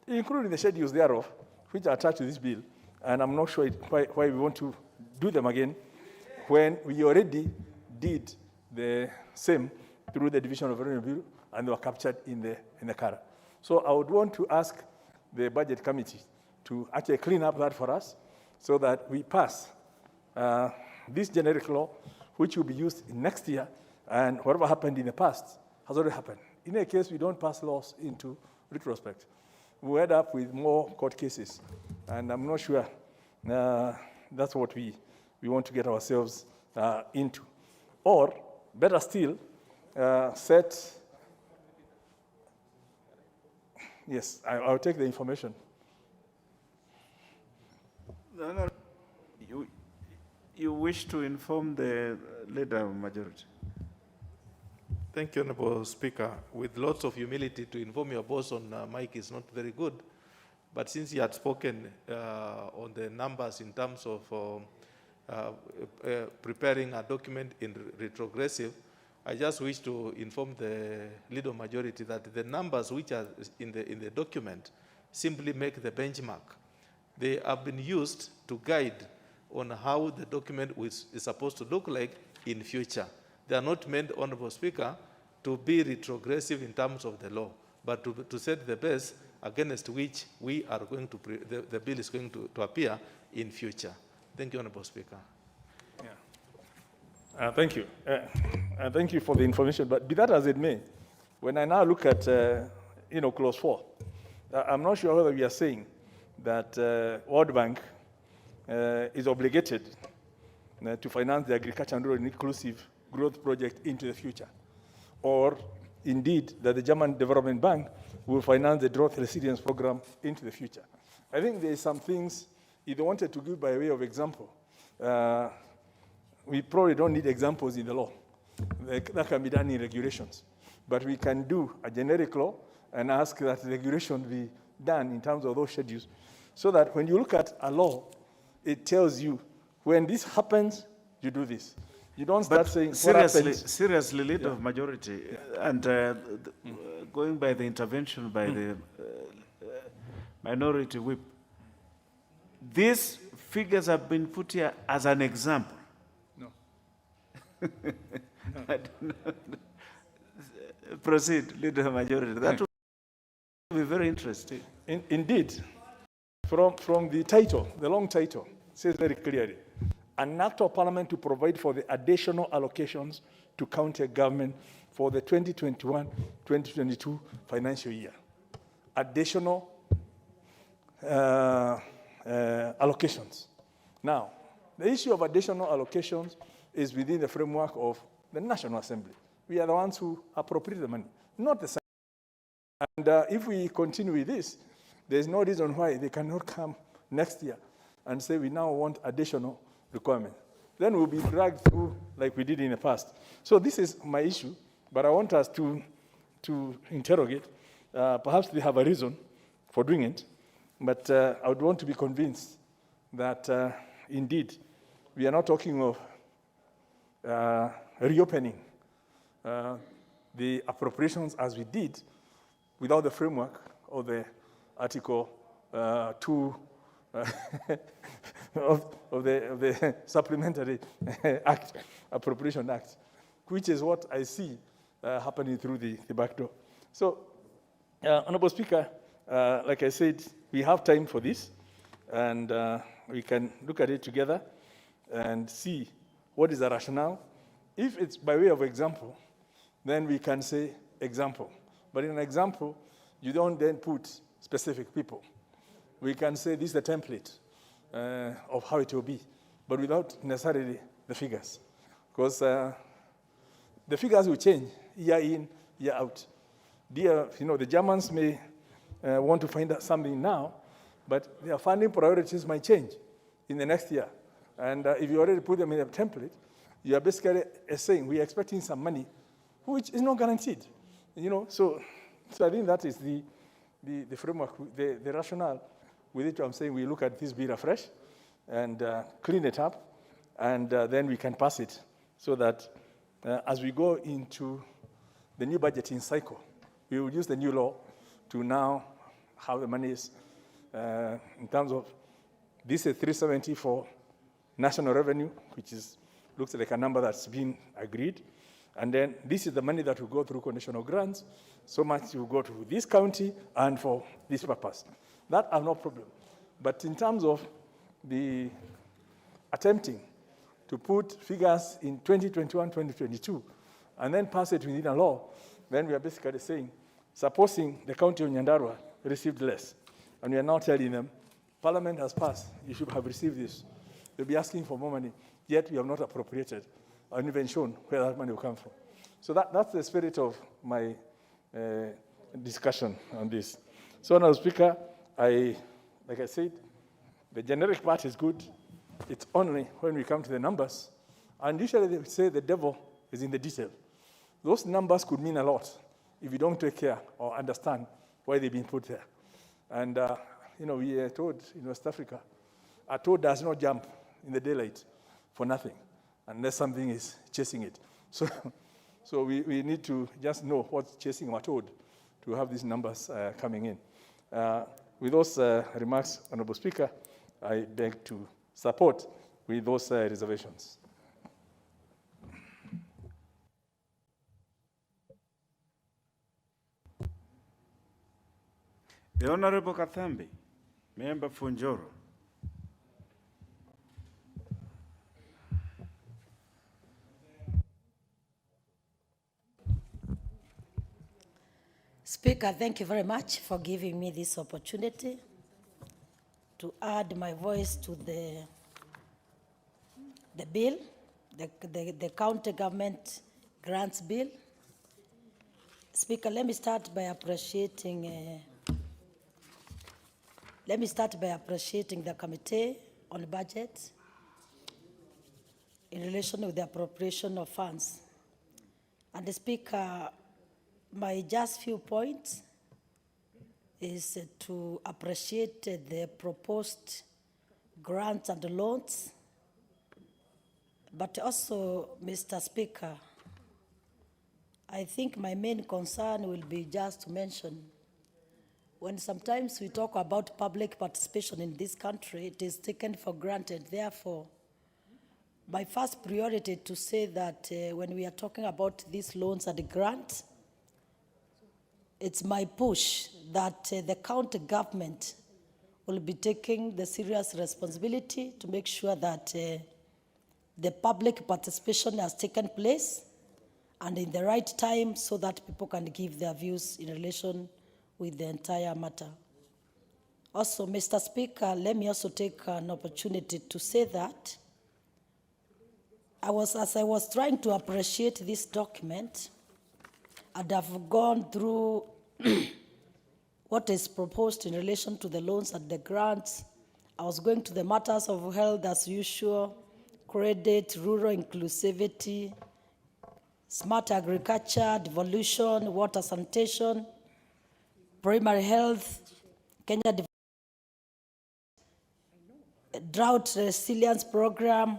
including the schedules thereof, which are attached to this bill. And I'm not sure why we want to do them again when we already did the same through the division of revenue bill and they were captured in the CARA. So I would want to ask the budget committee to actually clean up that for us so that we pass this generic law, which will be used next year, and whatever happened in the past has already happened. In a case we don't pass laws into retrospect, we end up with more court cases, and I'm not sure that's what we want to get ourselves into. Or, better still, yes, I'll take the information. No, you wish to inform the leader of majority? Thank you, Honorable Speaker. With lots of humility, to inform your boss on mic is not very good. But since he had spoken on the numbers in terms of preparing a document in retrogressive, I just wish to inform the leader of majority that the numbers which are in the document simply make the benchmark. They have been used to guide on how the document is supposed to look like in future. They are not meant, Honorable Speaker, to be retrogressive in terms of the law, but to set the base against which we are going to, the bill is going to appear in future. Thank you, Honorable Speaker. Yeah. Thank you. Thank you for the information, but be that as it may, when I now look at, clause 4, I'm not sure whether we are saying that World Bank is obligated to finance the agriculture and rural inclusive growth project into the future, or indeed that the German Development Bank will finance the drought resilience program into the future. I think there are some things, if they wanted to give by way of example, we probably don't need examples in the law. That can be done in regulations. But we can do a generic law and ask that the regulation be done in terms of those schedules, so that when you look at a law, it tells you when this happens, you do this. You don't start saying seriously, leader of majority, and going by the intervention by the minority whip, these figures have been put here as an example. No. I don't know. Proceed, leader of majority. That would be very interesting. Indeed, from the title, the long title, says very clearly, an act of parliament to provide for the additional allocations to county government for the 2021-2022 financial year. Additional allocations. Now, the issue of additional allocations is within the framework of the National Assembly. We are the ones who appropriate the money, not the Senate. And if we continue with this, there's no reason why they cannot come next year and say we now want additional requirement. Then we'll be dragged through like we did in the past. So this is my issue, but I want us to interrogate. Perhaps they have a reason for doing it, but I would want to be convinced that indeed we are not talking of reopening the appropriations as we did without the framework of the Article 2 of the Supplementary Act, Appropriation Act, which is what I see happening through the back door. So, Honorable Speaker, like I said, we have time for this, and we can look at it together and see what is the rationale. If it's by way of example, then we can say example. But in an example, you don't then put specific people. We can say this is the template of how it will be, but without necessarily the figures. Because the figures will change year in, year out. The Germans may want to find out something now, but their funding priorities might change in the next year And if you already put them in a template, you are basically saying we are expecting some money, which is not guaranteed. You know, so I think that is the framework, the rationale with which I'm saying we look at this bill afresh and clean it up, and then we can pass it so that as we go into the new budgeting cycle, we will use the new law to now how the money is in terms of this is 370 for national revenue, which is looks like a number that's been agreed. And then this is the money that will go through conditional grants. So much will go to this county and for this purpose. That I have no problem. But in terms of the attempting to put figures in 2021, 2022, and then pass it within a law, then we are basically saying, supposing the county of Nyandarua received less, and we are now telling them, Parliament has passed, you should have received this. They'll be asking for more money, yet we have not appropriated or even shown where that money will come from. So that's the spirit of my discussion on this. So, Honourable Speaker, like I said, the generic part is good. It's only when we come to the numbers, and usually they say the devil is in the detail. Those numbers could mean a lot if you don't take care or understand why they've been put there. And, you know, we are told in West Africa, a toad does not jump in the daylight for nothing, unless something is chasing it. So we need to just know what's chasing our toad to have these numbers coming in. With those remarks, Honourable Speaker, I beg to support with those reservations. The Honourable Kathambi, Member for Njoro. Speaker, thank you very much for giving me this opportunity to add my voice to the bill, the county government grants bill. Speaker, let me start by appreciating the committee on budget in relation with the appropriation of funds. And the Speaker, my just few points is to appreciate the proposed grants and loans, but also, Mr. Speaker, I think my main concern will be just to mention, when sometimes we talk about public participation in this country, it is taken for granted. Therefore, my first priority to say that when we are talking about these loans and the grants, it's my push that the county government will be taking the serious responsibility to make sure that the public participation has taken place and in the right time so that people can give their views in relation with the entire matter. Also, Mr. Speaker, let me also take an opportunity to say that as I was trying to appreciate this document, and I've gone through what is proposed in relation to the loans and the grants. I was going to the matters of health as usual, credit, rural inclusivity, smart agriculture, devolution, water sanitation, primary health, Kenya drought resilience program,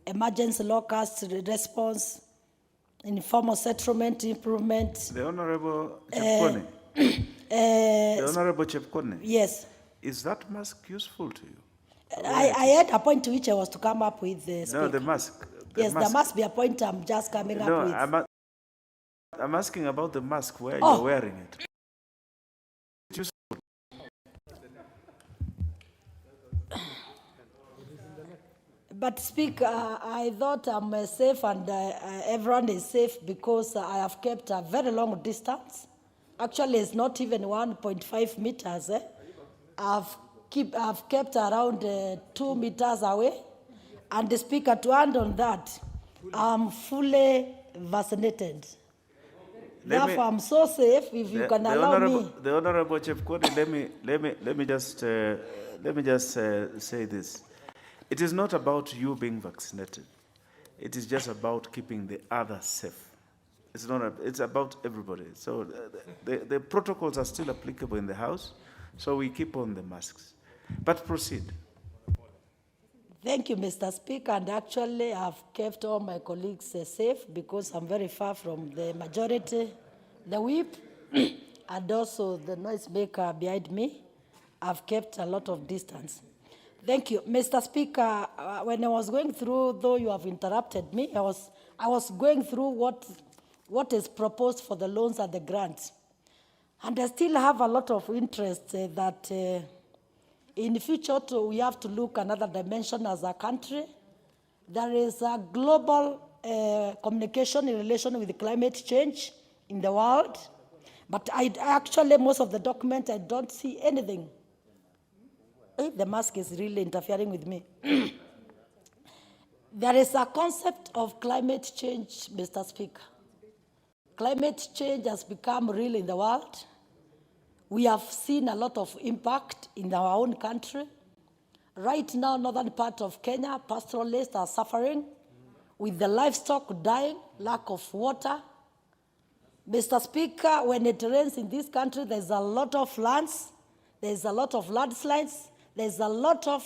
emergency locust response, informal settlement improvement. The Honourable Chepkone. The Honourable Chepkone. Yes. Is that mask useful to you? I had a point to which I was to come up with the speaker. No, the mask. Yes, there must be a point I'm just coming up with. No, I'm asking about the mask where you're wearing it. It's useful. But Speaker, I thought I'm safe and everyone is safe because I have kept a very long distance. Actually, it's not even 1.5 meters. I've kept around 2 meters away. And the Speaker, to add on that, I'm fully vaccinated. Therefore, I'm so safe if you can allow me. The Honourable Chepkone, let me just say this. It is not about you being vaccinated. It is just about keeping the others safe. It's not. It's about everybody. So the protocols are still applicable in the House. So we keep on the masks. But proceed. Thank you, Mr. Speaker. And actually, I've kept all my colleagues safe because I'm very far from the majority, the whip, and also the noisemaker behind me. I've kept a lot of distance. Thank you, Mr. Speaker. When I was going through, though you have interrupted me, I was going through what is proposed for the loans and the grants, and I still have a lot of interest that. In the future, we have to look another dimension as a country. There is a global communication in relation with climate change in the world, but actually, most of the document, I don't see anything. The mask is really interfering with me. There is a concept of climate change, Mr. Speaker. Climate change has become real in the world. We have seen a lot of impact in our own country. Right now, northern part of Kenya, pastoralists are suffering with the livestock dying, lack of water. Mr. Speaker, when it rains in this country, there's a lot of floods, there's a lot of landslides, there's a lot of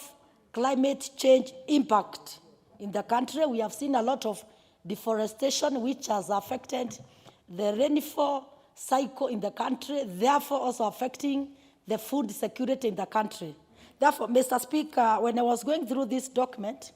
climate change impact in the country. We have seen a lot of deforestation, which has affected the rainfall cycle in the country, therefore also affecting the food security in the country. Therefore, Mr. Speaker, when I was going through this document,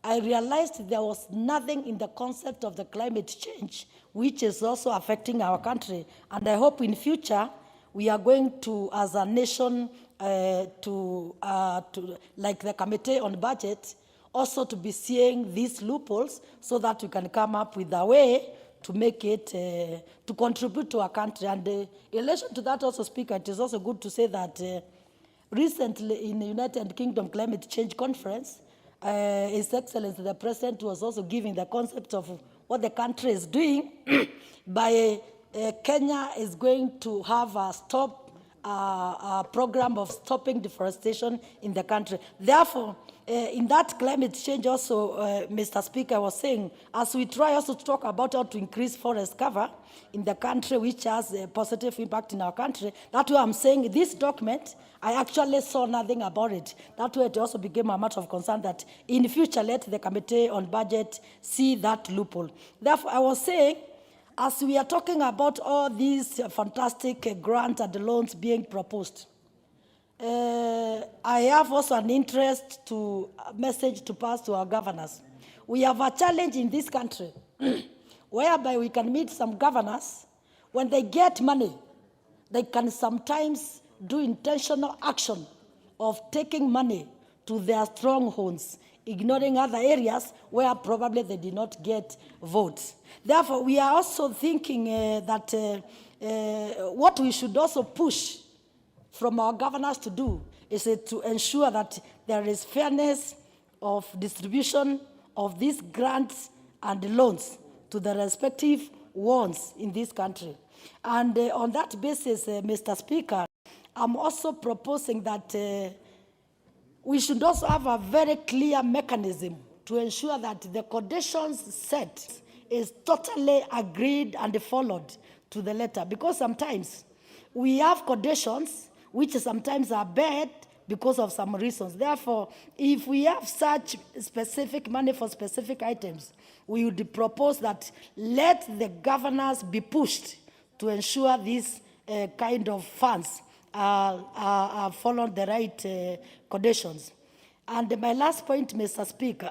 I realized there was nothing in the concept of the climate change, which is also affecting our country. And I hope in future, we are going to, as a nation, like the Committee on Budget, also to be seeing these loopholes so that we can come up with a way to make it, to contribute to our country. And in relation to that also, Speaker, it is also good to say that recently in the United Kingdom Climate Change Conference, His Excellency the President was also giving the concept of what the country is doing by Kenya is going to have a program of stopping deforestation in the country. Therefore, in that climate change also, Mr. Speaker, I was saying, as we try also to talk about how to increase forest cover in the country, which has a positive impact in our country, that's why I'm saying this document, I actually saw nothing about it. That way it also became a matter of concern that in the future, let the Committee on Budget see that loophole. Therefore, I was saying, as we are talking about all these fantastic grants and loans being proposed, I have also an interest to message to pass to our governors. We have a challenge in this country whereby we can meet some governors. When they get money, they can sometimes do intentional action of taking money to their strongholds, ignoring other areas where probably they did not get votes. Therefore, we are also thinking that what we should also push from our governors to do is to ensure that there is fairness of distribution of these grants and loans to the respective ones in this country. And on that basis, Mr. Speaker, I'm also proposing that we should also have a very clear mechanism to ensure that the conditions set is totally agreed and followed to the letter. Because sometimes we have conditions which sometimes are bad because of some reasons. Therefore, if we have such specific money for specific items, we would propose that let the governors be pushed to ensure these kind of funds are followed the right conditions. And my last point, Mr. Speaker,